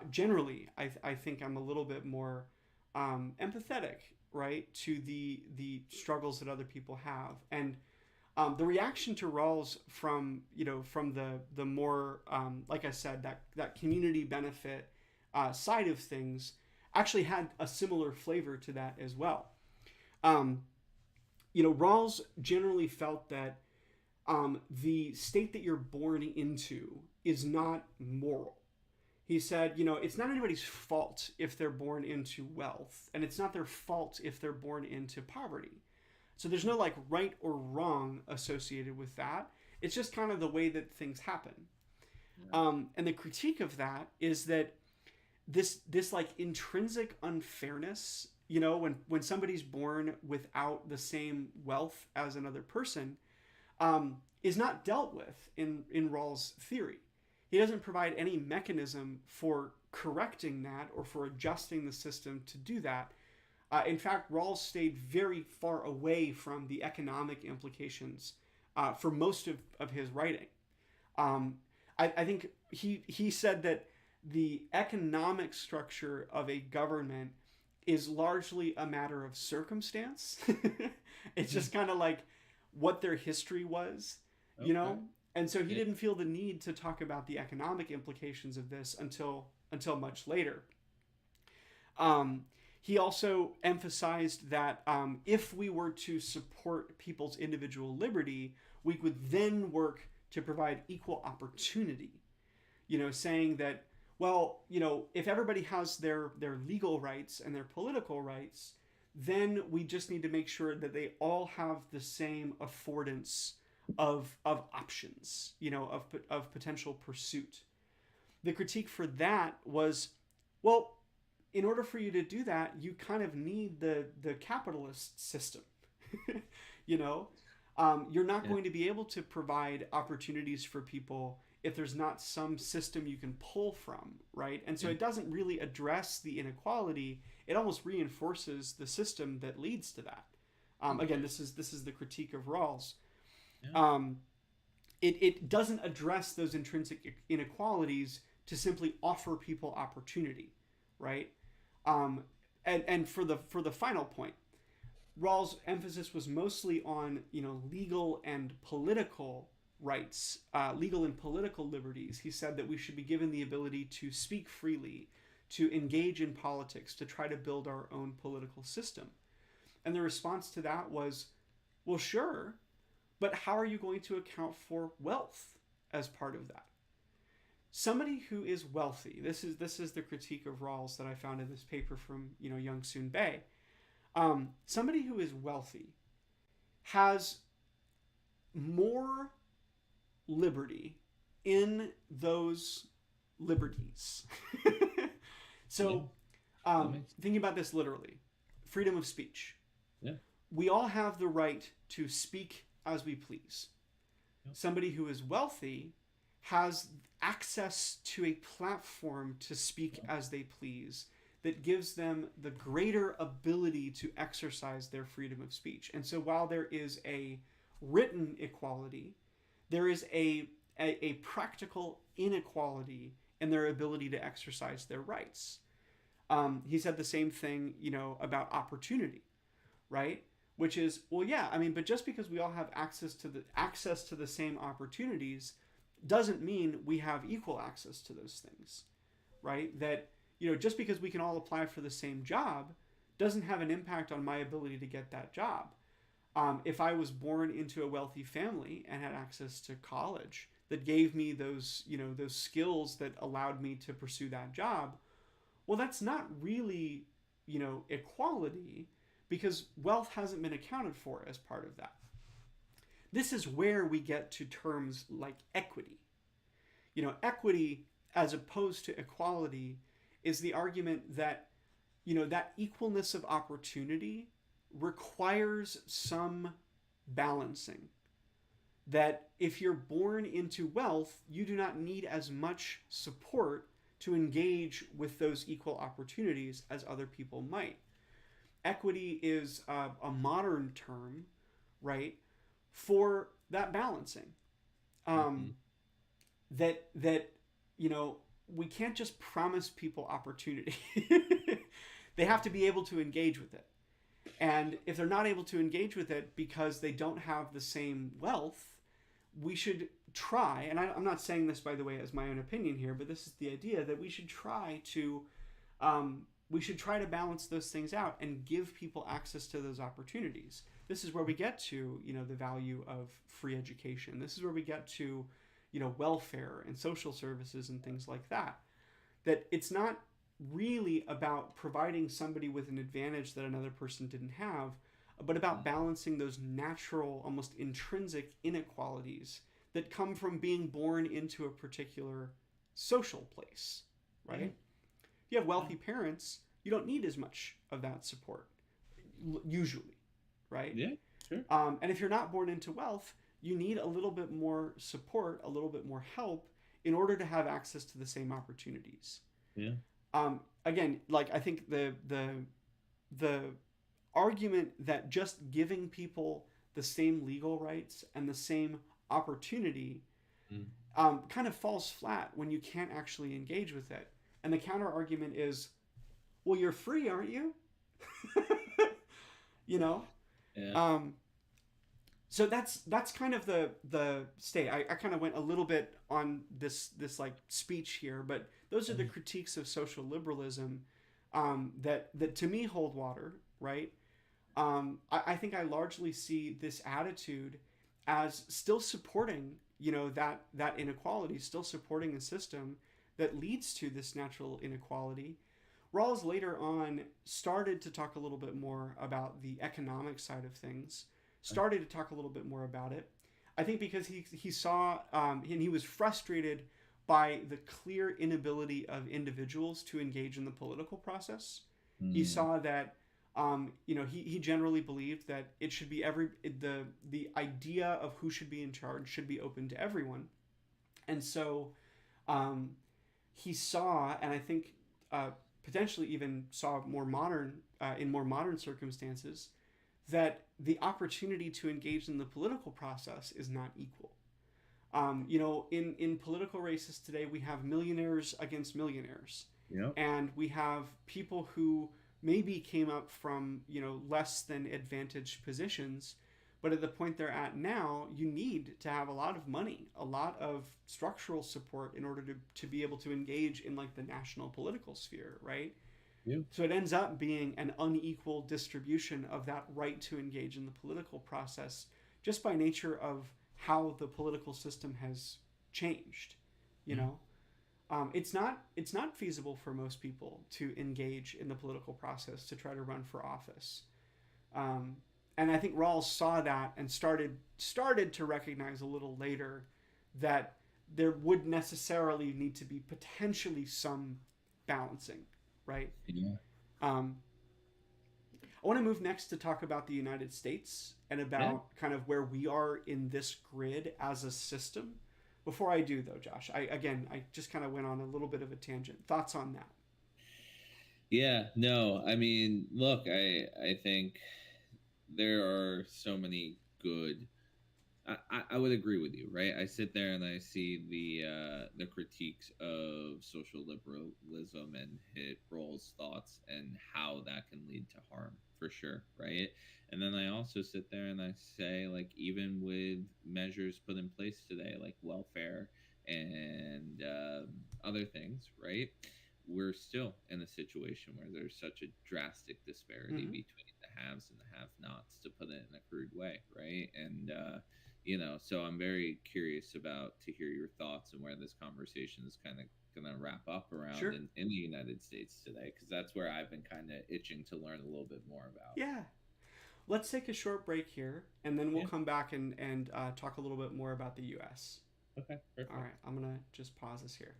generally, I think I'm a little bit more empathetic, right, to the struggles that other people have, and the reaction to Rawls from from the more like I said that community benefit side of things actually had a similar flavor to that as well. Um, you know, Rawls generally felt that the state that you're born into is not moral. He said, you know, it's not anybody's fault if they're born into wealth, and it's not their fault if they're born into poverty. So there's no like right or wrong associated with that. It's just kind of the way that things happen. Yeah. And the critique of that is that this like intrinsic unfairness, you know, when somebody's born without the same wealth as another person, is not dealt with in Rawls' theory. He doesn't provide any mechanism for correcting that or for adjusting the system to do that. In fact, Rawls stayed very far away from the economic implications for most of his writing. Um, I think he said that the economic structure of a government is largely a matter of circumstance. It's just kind of like what their history was, you Okay. know? And so he Yeah. didn't feel the need to talk about the economic implications of this until much later. Um, he also emphasized that if we were to support people's individual liberty, we would then work to provide equal opportunity. You know, saying that, well, you know, if everybody has their legal rights and their political rights, then we just need to make sure that they all have the same affordance of options, you know, of potential pursuit. The critique for that was, well, in order for you to do that, you kind of need the capitalist system. You know, you're not Yeah. going to be able to provide opportunities for people if there's not some system you can pull from, right? And so Yeah. it doesn't really address the inequality. It almost reinforces the system that leads to that. Again, Okay. this is the critique of Rawls. Yeah. Um, it doesn't address those intrinsic inequalities to simply offer people opportunity, right? Um, and for the final point, Rawls' emphasis was mostly on legal and political rights, legal and political liberties. He said that we should be given the ability to speak freely, to engage in politics, to try to build our own political system. And the response to that was, well, sure, But how are you going to account for wealth as part of that? Somebody who is wealthy, this is the critique of Rawls that I found in this paper from Young Soon Bae. Somebody who is wealthy has more liberty in those liberties. Yeah, So, that makes thinking about this literally, freedom of speech. yeah. We all have the right to speak as we please. Yep. Somebody who is wealthy has access to a platform to speak as they please that gives them the greater ability to exercise their freedom of speech. And so while there is a written equality, there is a practical inequality in their ability to exercise their rights. He said the same thing, about opportunity, right? Which is, well, yeah, I mean, but just because we all have access to the same opportunities doesn't mean we have equal access to those things, right? That, just because we can all apply for the same job doesn't have an impact on my ability to get that job. If I was born into a wealthy family and had access to college that gave me those skills that allowed me to pursue that job, well, that's not really, equality, because wealth hasn't been accounted for as part of that. This is where we get to terms like equity. Equity as opposed to equality is the argument that, that equalness of opportunity requires some balancing. That if you're born into wealth, you do not need as much support to engage with those equal opportunities as other people might. Equity is a modern term, right, for that balancing. Mm-hmm. That we can't just promise people opportunity. They have to be able to engage with it. And if they're not able to engage with it because they don't have the same wealth, we should try, and I'm not saying this, by the way, as my own opinion here, but this is the idea that we should try to balance those things out and give people access to those opportunities. This is where we get to, the value of free education. This is where we get to, welfare and social services and things like that. That it's not really about providing somebody with an advantage that another person didn't have, but about balancing those natural, almost intrinsic inequalities that come from being born into a particular social place, right? If you have wealthy parents, you don't need as much of that support, usually, right? Yeah, sure. And if you're not born into wealth, you need a little bit more support, a little bit more help in order to have access to the same opportunities. Yeah. Again, like I think the argument that just giving people the same legal rights and the same opportunity kind of falls flat when you can't actually engage with it. And the counter argument is, well, you're free, aren't you? Yeah. So that's kind of the state. I kind of went a little bit on this like speech here, but those are the critiques of social liberalism that to me hold water, right? I think I largely see this attitude as still supporting, that inequality, still supporting a system that leads to this natural inequality. Rawls later on started to talk a little bit more about the economic side of things, started to talk a little bit more about it. I think because he saw, and he was frustrated by the clear inability of individuals to engage in the political process. He saw that, he generally believed that it should be the idea of who should be in charge should be open to everyone. And so he saw, and I think potentially even saw more modern, in more modern circumstances, that the opportunity to engage in the political process is not equal. In political races today, we have millionaires against millionaires. Yep. And we have people who maybe came up from, less than advantaged positions, but at the point they're at now, you need to have a lot of money, a lot of structural support in order to be able to engage in like the national political sphere, right? Yeah. So it ends up being an unequal distribution of that right to engage in the political process, just by nature of how the political system has changed. You Yeah. know, it's not feasible for most people to engage in the political process to try to run for office. Um, and I think Rawls saw that and started to recognize a little later that there would necessarily need to be potentially some balancing, right? Yeah. Um, I want to move next to talk about the United States and Yeah. about kind of where we are in this grid as a system. Before I do, though, Josh, I just kind of went on a little bit of a tangent. Thoughts on that? Yeah, no, I mean, look, I think there are so many good. I would agree with you, right? I sit there and I see the critiques of social liberalism and hit Rawls' thoughts and how that can lead to harm for sure, right? And then I also sit there and I say, like, even with measures put in place today, like welfare and other things, right? We're still in a situation where there's such a drastic disparity Mm-hmm. between the haves and the have-nots, to put it in a crude way, right? And so I'm very curious about to hear your thoughts and where this conversation is kind of going to wrap up around Sure. in the United States today, because that's where I've been kind of itching to learn a little bit more about. Yeah. Let's take a short break here, and then we'll Yeah. come back and talk a little bit more about the U.S. Okay. All Perfect. right. I'm gonna just pause this here.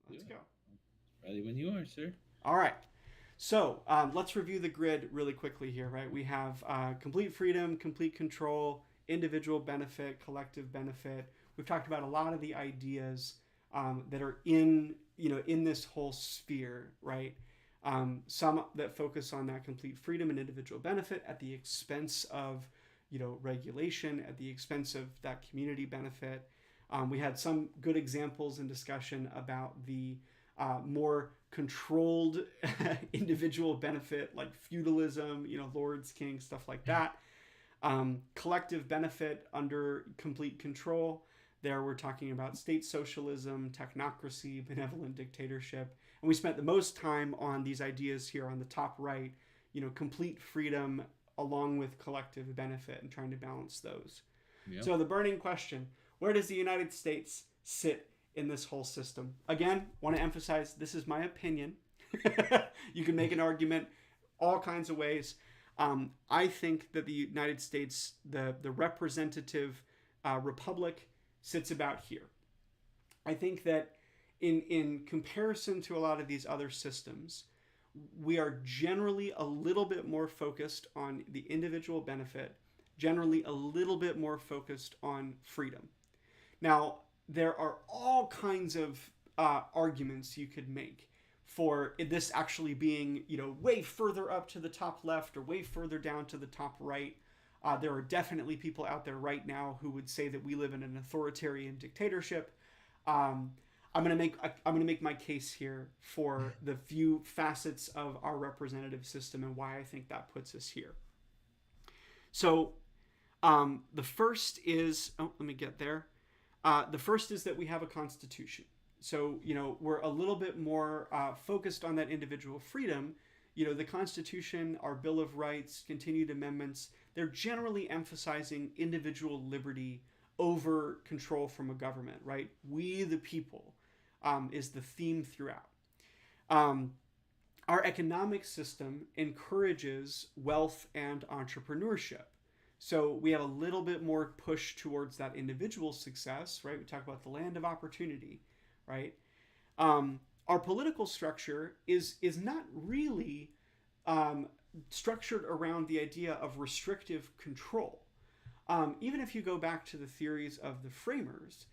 Let's Yeah. go. Ready when you are, sir. All right. So let's review the grid really quickly here, right? We have complete freedom, complete control, individual benefit, collective benefit. We've talked about a lot of the ideas that are in this whole sphere, right? Some that focus on that complete freedom and individual benefit at the expense of, regulation, at the expense of that community benefit. We had some good examples in discussion about the more controlled individual benefit like feudalism, lords, kings, stuff like that. Collective benefit under complete control. There we're talking about state socialism, technocracy, benevolent dictatorship. And we spent the most time on these ideas here on the top right, complete freedom along with collective benefit and trying to balance those. Yep. So the burning question, where does the United States sit in this whole system? Again, want to emphasize this is my opinion. You can make an argument all kinds of ways. I think that the United States, the representative republic, sits about here. I think that in comparison to a lot of these other systems, we are generally a little bit more focused on the individual benefit, generally a little bit more focused on freedom. Now, there are all kinds of arguments you could make for this actually being, way further up to the top left or way further down to the top right. There are definitely people out there right now who would say that we live in an authoritarian dictatorship. Um, I'm gonna make my case here for the few facets of our representative system and why I think that puts us here. So the first is let me get there. The first is that we have a constitution. So, we're a little bit more focused on that individual freedom. The Constitution, our Bill of Rights, continued amendments, they're generally emphasizing individual liberty over control from a government, right? We the people is the theme throughout. Um, our economic system encourages wealth and entrepreneurship. So we have a little bit more push towards that individual success, right? We talk about the land of opportunity, right? Our political structure is not really um, structured around the idea of restrictive control. Even if you go back to the theories of the framers,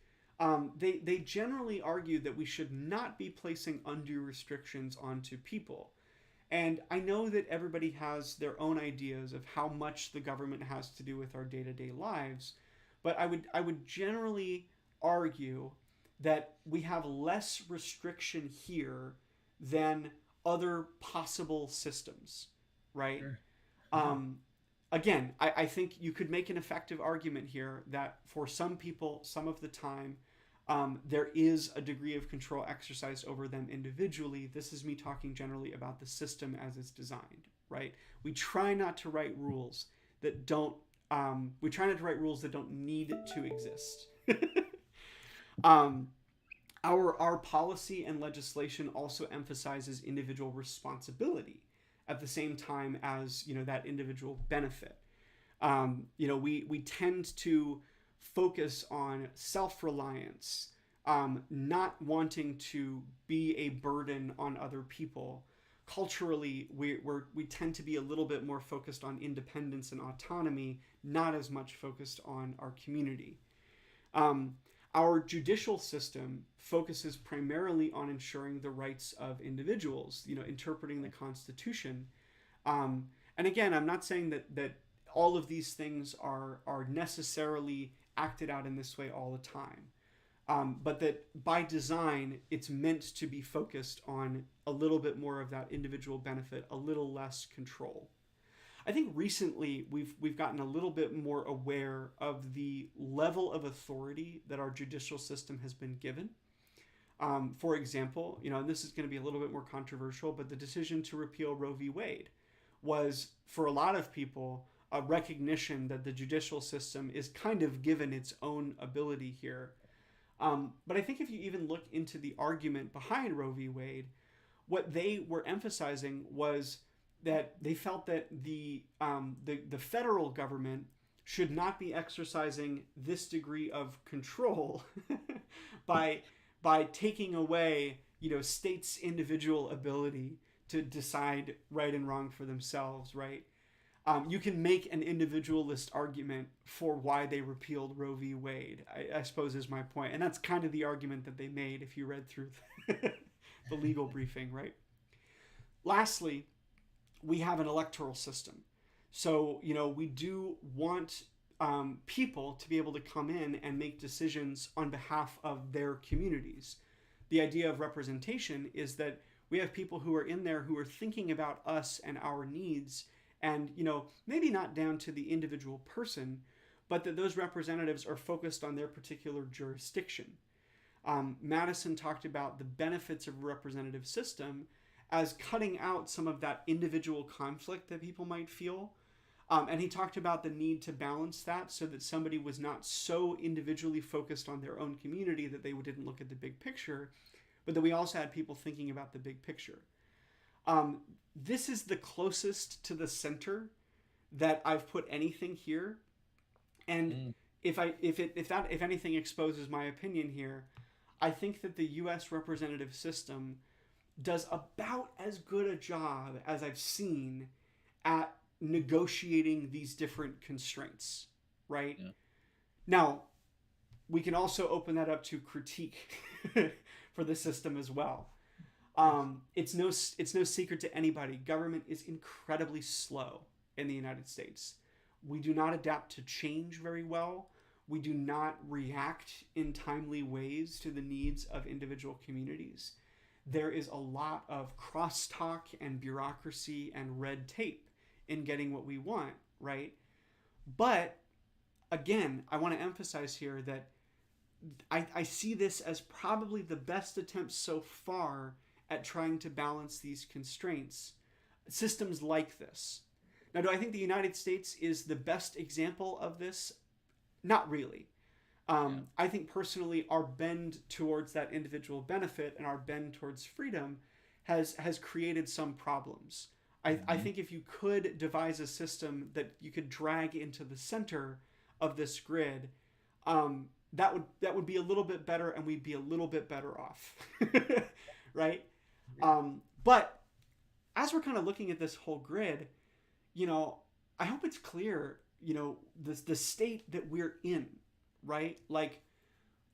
they generally argued that we should not be placing undue restrictions onto people. And I know that everybody has their own ideas of how much the government has to do with our day-to-day lives, but I would generally argue that we have less restriction here than other possible systems, right? Sure. Um, Again, I think you could make an effective argument here that for some people, some of the time, there is a degree of control exercised over them individually. This is me talking generally about the system as it's designed, right? We try not to write rules that don't. We try not to write rules that don't need to exist. um, our policy and legislation also emphasizes individual responsibility at the same time as that individual benefit. We tend to focus on self-reliance, not wanting to be a burden on other people. Culturally, we tend to be a little bit more focused on independence and autonomy, not as much focused on our community. Um, our judicial system focuses primarily on ensuring the rights of individuals, interpreting the Constitution. And again, I'm not saying that all of these things are necessarily acted out in this way all the time. But that by design, it's meant to be focused on a little bit more of that individual benefit, a little less control. I think recently we've gotten a little bit more aware of the level of authority that our judicial system has been given. For example, and this is going to be a little bit more controversial, but the decision to repeal Roe v. Wade was, for a lot of people, a recognition that the judicial system is kind of given its own ability here. But I think if you even look into the argument behind Roe v. Wade, what they were emphasizing was that they felt that the federal government should not be exercising this degree of control by taking away states' individual ability to decide right and wrong for themselves, right? You can make an individualist argument for why they repealed Roe v. Wade, I suppose is my point. And that's kind of the argument that they made if you read through the legal briefing, right? Lastly, we have an electoral system. So, we do want people to be able to come in and make decisions on behalf of their communities. The idea of representation is that we have people who are in there who are thinking about us and our needs, and maybe not down to the individual person, but that those representatives are focused on their particular jurisdiction. Madison talked about the benefits of a representative system as cutting out some of that individual conflict that people might feel. And he talked about the need to balance that so that somebody was not so individually focused on their own community that they didn't look at the big picture, but that we also had people thinking about the big picture. This is the closest to the center that I've put anything here. And if anything exposes my opinion here, I think that the U.S. representative system does about as good a job as I've seen at negotiating these different constraints, right? Yeah. Now, we can also open that up to critique for the system as well. It's no secret to anybody. Government is incredibly slow in the United States. We do not adapt to change very well. We do not react in timely ways to the needs of individual communities. There is a lot of crosstalk and bureaucracy and red tape in getting what we want, right? But again, I want to emphasize here that I see this as probably the best attempt so far at trying to balance these constraints. Systems like this. Now, do I think the United States is the best example of this? Not really. Yeah. I think personally, our bend towards that individual benefit and our bend towards freedom has created some problems. I Hmm. think if you could devise a system that you could drag into the center of this grid, that would be a little bit better, and we'd be a little bit better off, right? But as we're kind of looking at this whole grid, you know, I hope it's clear, the state that we're in, right? Like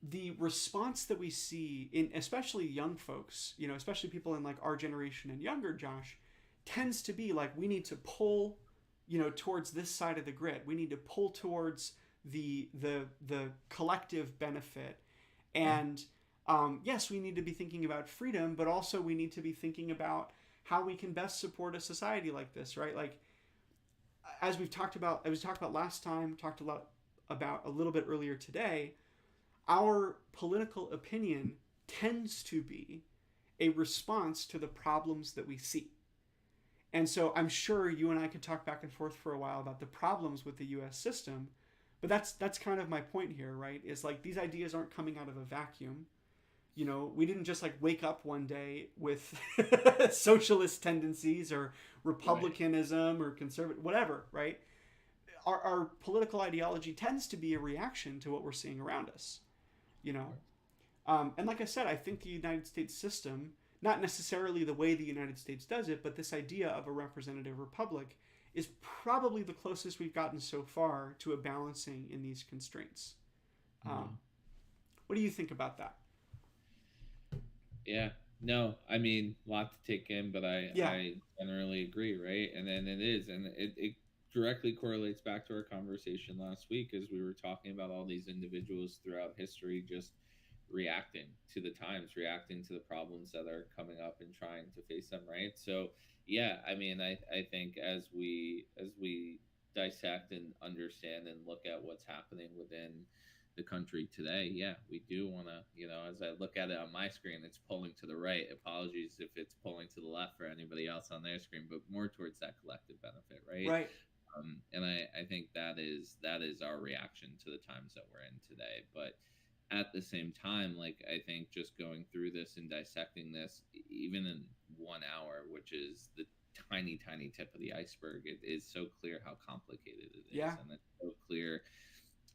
the response that we see in especially young folks, especially people in like our generation and younger, Josh, tends to be like we need to pull, towards this side of the grid. We need to pull towards the collective benefit, Yeah. and yes, we need to be thinking about freedom, but also we need to be thinking about how we can best support a society like this, right? Like as we talked about last time, talked a lot about a little bit earlier today, our political opinion tends to be a response to the problems that we see. And so I'm sure you and I could talk back and forth for a while about the problems with the US system, but that's kind of my point here, right? Is like these ideas aren't coming out of a vacuum. We didn't just like wake up one day with socialist tendencies or Right. republicanism or conservative whatever, right? Our political ideology tends to be a reaction to what we're seeing around us, you Of know. course. And like I said, I think the United States system, not necessarily the way the United States does it, but this idea of a representative republic is probably the closest we've gotten so far to a balancing in these constraints. Yeah. Um, what do you think about that? Yeah. No, I mean, a lot to take in, but Yeah, I generally agree, right? And then it is, and it directly correlates back to our conversation last week as we were talking about all these individuals throughout history just reacting to the times, reacting to the problems that are coming up and trying to face them, right? So, yeah, I mean, I think as we dissect and understand and look at what's happening within the country today, yeah, we do want to, as I look at it on my screen, it's pulling to the right. Apologies if it's pulling to the left for anybody else on their screen, but more towards that collective benefit, right? right. And I think that is our reaction to the times that we're in today. But at the same time, like I think just going through this and dissecting this, even in 1 hour, which is the tiny, tiny tip of the iceberg, it is so clear how complicated it is, Yeah, and it's so clear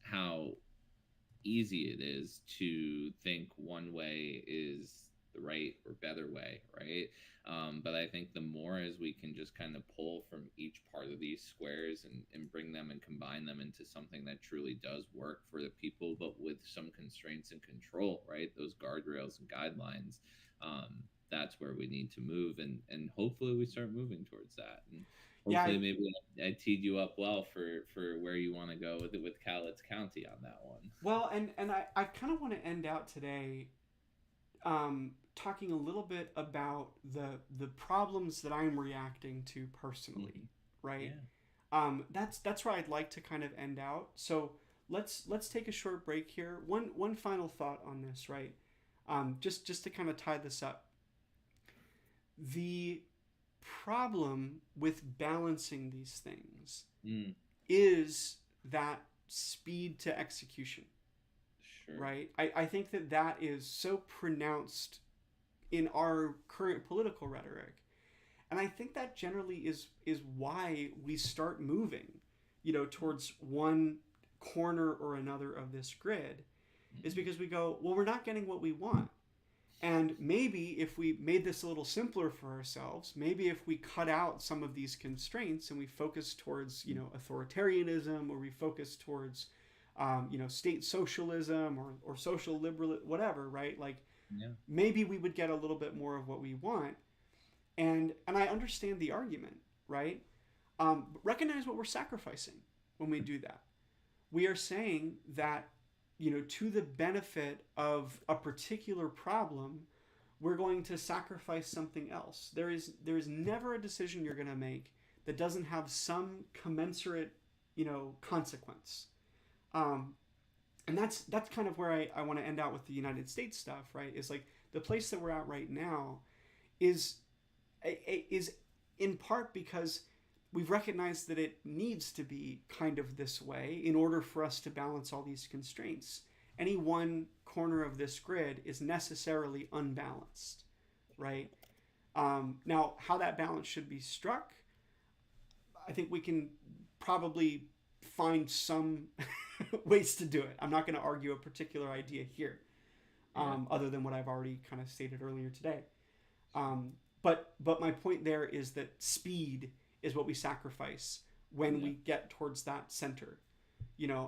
how easy it is to think one way is the right or better way, right? But I think the more as we can just kind of pull from each part of these squares and bring them and combine them into something that truly does work for the people, but with some constraints and control, right? Those guardrails and guidelines. That's where we need to move, and hopefully we start moving towards that. And yeah. hopefully maybe I teed you up well for where you want to go with it with Cowlitz County on that one. Well, and I kind of want to end out today talking a little bit about the problems that I'm reacting to personally, Mhm. right? Yeah. That's where I'd like to kind of end out. So let's take a short break here. One final thought on this, right? Just to kind of tie this up. The problem with balancing these things Mm, is that speed to execution, sure. right? I think that is so pronounced in our current political rhetoric. And I think that generally is why we start moving, towards one corner or another of this grid, is Mm, because we go, well, we're not getting what we want. And maybe if we made this a little simpler for ourselves, maybe if we cut out some of these constraints and we focus towards, authoritarianism, or we focus towards, state socialism or social liberal, whatever, right? Like yeah. maybe we would get a little bit more of what we want. And I understand the argument, right? But recognize what we're sacrificing when we do that. We are saying that, to the benefit of a particular problem, we're going to sacrifice something else. There is never a decision you're going to make that doesn't have some commensurate, consequence. Um, And that's kind of where I want to end out with the United States stuff, right? Is like the place that we're at right now is is in part because we've recognized that it needs to be kind of this way in order for us to balance all these constraints. Any one corner of this grid is necessarily unbalanced, right? Now, how that balance should be struck, I think we can probably find some ways to do it. I'm not going to argue a particular idea here, Yeah. other than what I've already kind of stated earlier today. Um, but my point there is that speed is what we sacrifice when Yeah. we get towards that center.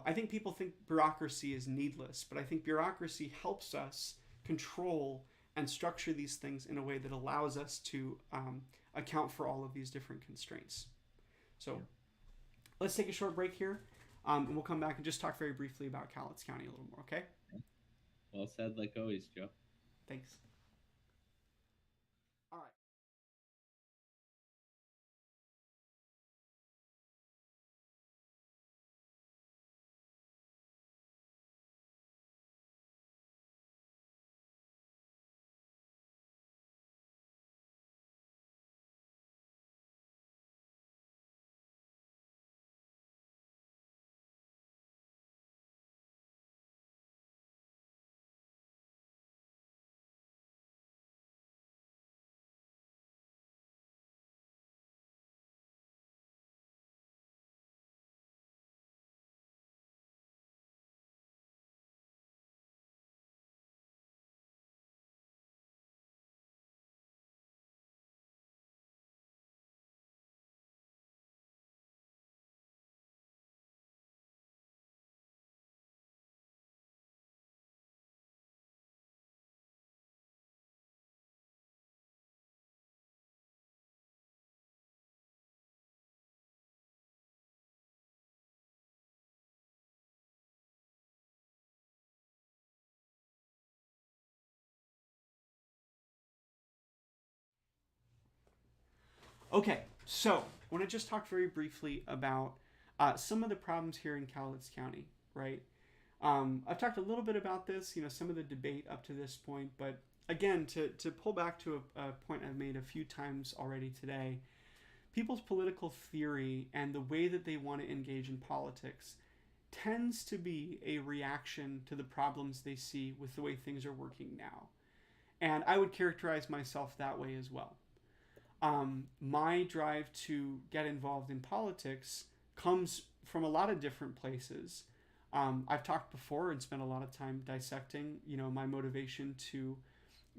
I think people think bureaucracy is needless, but I think bureaucracy helps us control and structure these things in a way that allows us to account for all of these different constraints. So Yeah. let's take a short break here, and we'll come back and just talk very briefly about Cowlitz County a little more, okay? Well said, like always, Joe. Thanks. All right. Okay, so I want to just talk very briefly about some of the problems here in Cowlitz County, right? I've talked a little bit about this, some of the debate up to this point, but again, to pull back to a point I've made a few times already today, people's political theory and the way that they want to engage in politics tends to be a reaction to the problems they see with the way things are working now. And I would characterize myself that way as well. My drive to get involved in politics comes from a lot of different places. I've talked before and spent a lot of time dissecting, my motivation to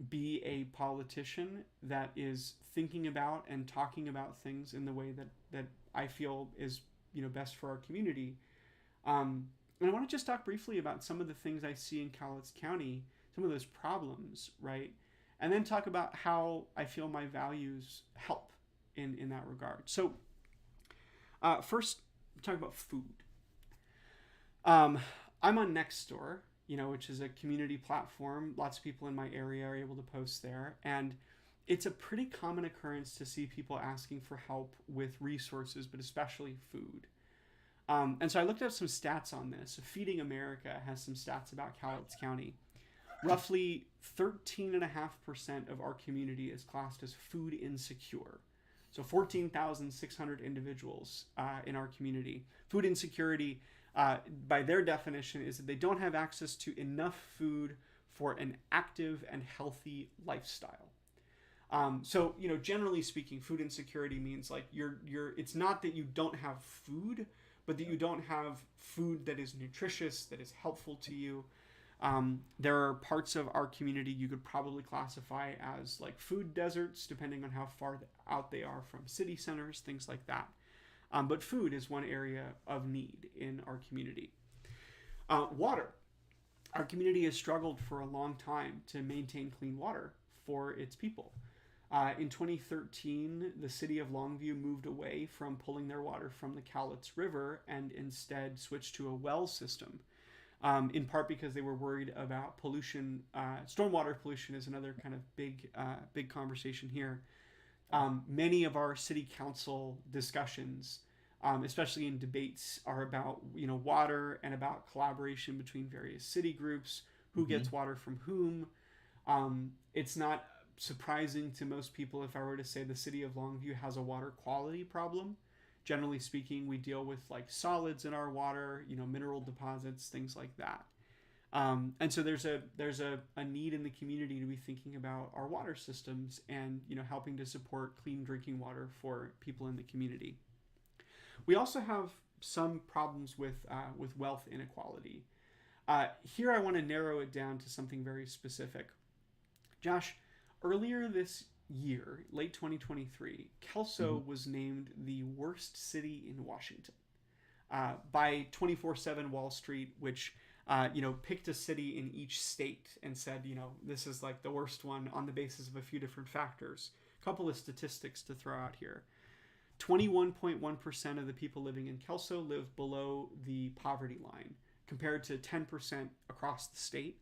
be a politician that is thinking about and talking about things in the way that I feel is, best for our community. And I want to just talk briefly about some of the things I see in Cowlitz County, some of those problems, right? And then talk about how I feel my values help in that regard. So, first, talk about food. Um, I'm on Nextdoor, which is a community platform. Lots of people in my area are able to post there. And it's a pretty common occurrence to see people asking for help with resources, but especially food. And so I looked up some stats on this. Feeding America has some stats about Cowlitz County. Roughly 13.5% of our community is classed as food insecure. So 14,600 individuals in our community. Food insecurity, by their definition, is that they don't have access to enough food for an active and healthy lifestyle. So generally speaking, food insecurity means like you're. It's not that you don't have food, but that you don't have food that is nutritious, that is helpful to you. There are parts of our community you could probably classify as like food deserts, depending on how far out they are from city centers, things like that. But food is one area of need in our community. Water. Our community has struggled for a long time to maintain clean water for its people. In 2013, the city of Longview moved away from pulling their water from the Cowlitz River and instead switched to a well system, in part because they were worried about pollution. Stormwater pollution is another kind of big conversation here. Many of our city council discussions especially in debates, are about water and about collaboration between various city groups, who Hmm. gets water from whom. It's not surprising to most people if I were to say the city of Longview has a water quality problem. Generally speaking, we deal with like solids in our water, mineral deposits, things like that. And so there's a need in the community to be thinking about our water systems and helping to support clean drinking water for people in the community. We also have some problems with wealth inequality. Here, I want to narrow it down to something very specific. Josh, earlier this year, late 2023, Hmm. Kelso was named the worst city in Washington by 24/7 Wall Street, which picked a city in each state and said, this is like the worst one on the basis of a few different factors. A couple of statistics to throw out here. 21.1% of the people living in Kelso live below the poverty line, compared to 10% across the state.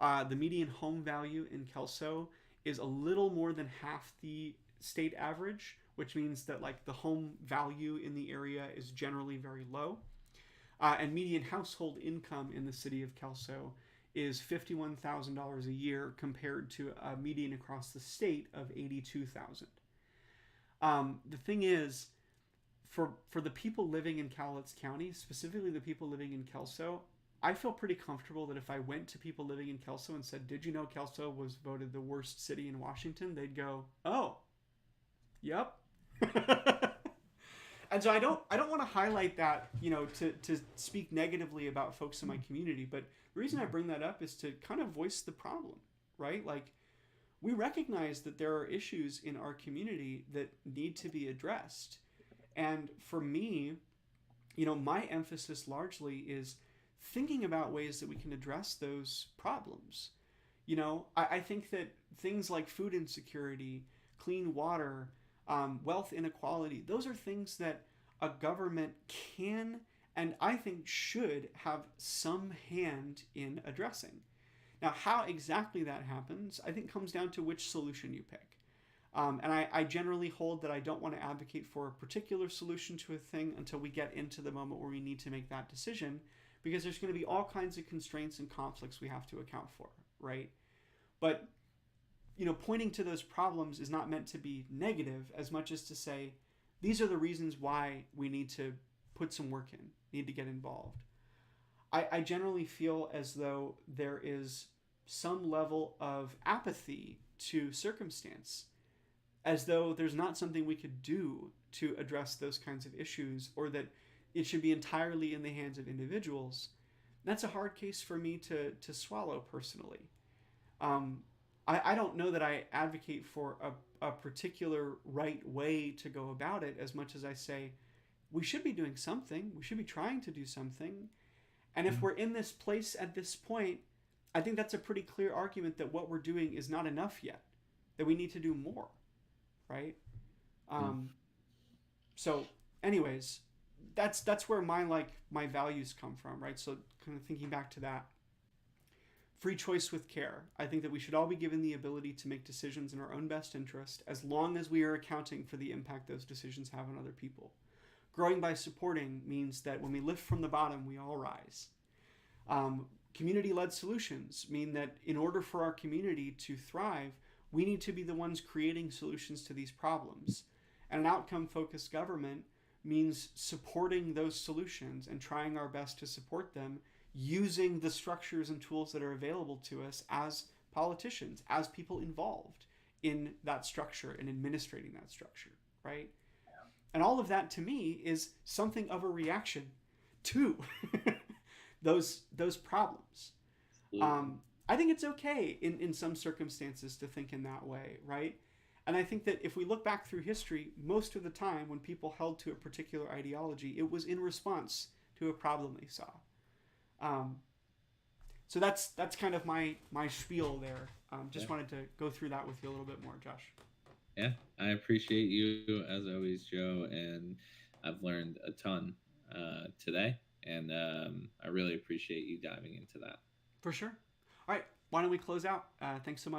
The median home value in Kelso is a little more than half the state average, which means that like the home value in the area is generally very low. And median household income in the city of Kelso is $51,000 a year compared to a median across the state of 82,000. The thing is, for the people living in Cowlitz County, specifically the people living in Kelso, I feel pretty comfortable that if I went to people living in Kelso and said, "Did you know Kelso was voted the worst city in Washington?" They'd go, "Oh, yep." And so I don't want to highlight that, to speak negatively about folks in my community, but the reason I bring that up is to kind of voice the problem, right? Like, we recognize that there are issues in our community that need to be addressed. And for me, my emphasis largely is thinking about ways that we can address those problems. I think that things like food insecurity, clean water, wealth inequality, those are things that a government can and I think should have some hand in addressing. Now, how exactly that happens, I think, comes down to which solution you pick. And I generally hold that I don't want to advocate for a particular solution to a thing until we get into the moment where we need to make that decision, because there's going to be all kinds of constraints and conflicts we have to account for, right? But pointing to those problems is not meant to be negative as much as to say these are the reasons why we need to put some work in, need to get involved. I generally feel as though there is some level of apathy to circumstance, as though there's not something we could do to address those kinds of issues, or that it should be entirely in the hands of individuals. That's a hard case for me to swallow personally. Um, I don't know that I advocate for a particular right way to go about it as much as I say we should be doing something, we should be trying to do something. And if we're in this place at this point, I think that's a pretty clear argument that what we're doing is not enough yet, that we need to do more, right? Yeah. Um, so, anyways, that's where my values come from, right? So, kind of thinking back to that, free choice with care. I think that we should all be given the ability to make decisions in our own best interest, as long as we are accounting for the impact those decisions have on other people. Growing by supporting means that when we lift from the bottom, we all rise. Community led solutions mean that in order for our community to thrive, we need to be the ones creating solutions to these problems. And an outcome focused government means supporting those solutions and trying our best to support them using the structures and tools that are available to us as politicians, as people involved in that structure and administrating that structure, right? And all of that to me is something of a reaction to those problems. Absolutely. I think it's okay in some circumstances to think in that way, right? And I think that if we look back through history, most of the time when people held to a particular ideology, it was in response to a problem they saw. Um, so that's kind of my spiel there. Yeah. Just wanted to go through that with you a little bit more, Josh. Yeah. I appreciate you as always, Joe, and I've learned a ton today, and I really appreciate you diving into that. For sure. All right, why don't we close out? Thanks so much.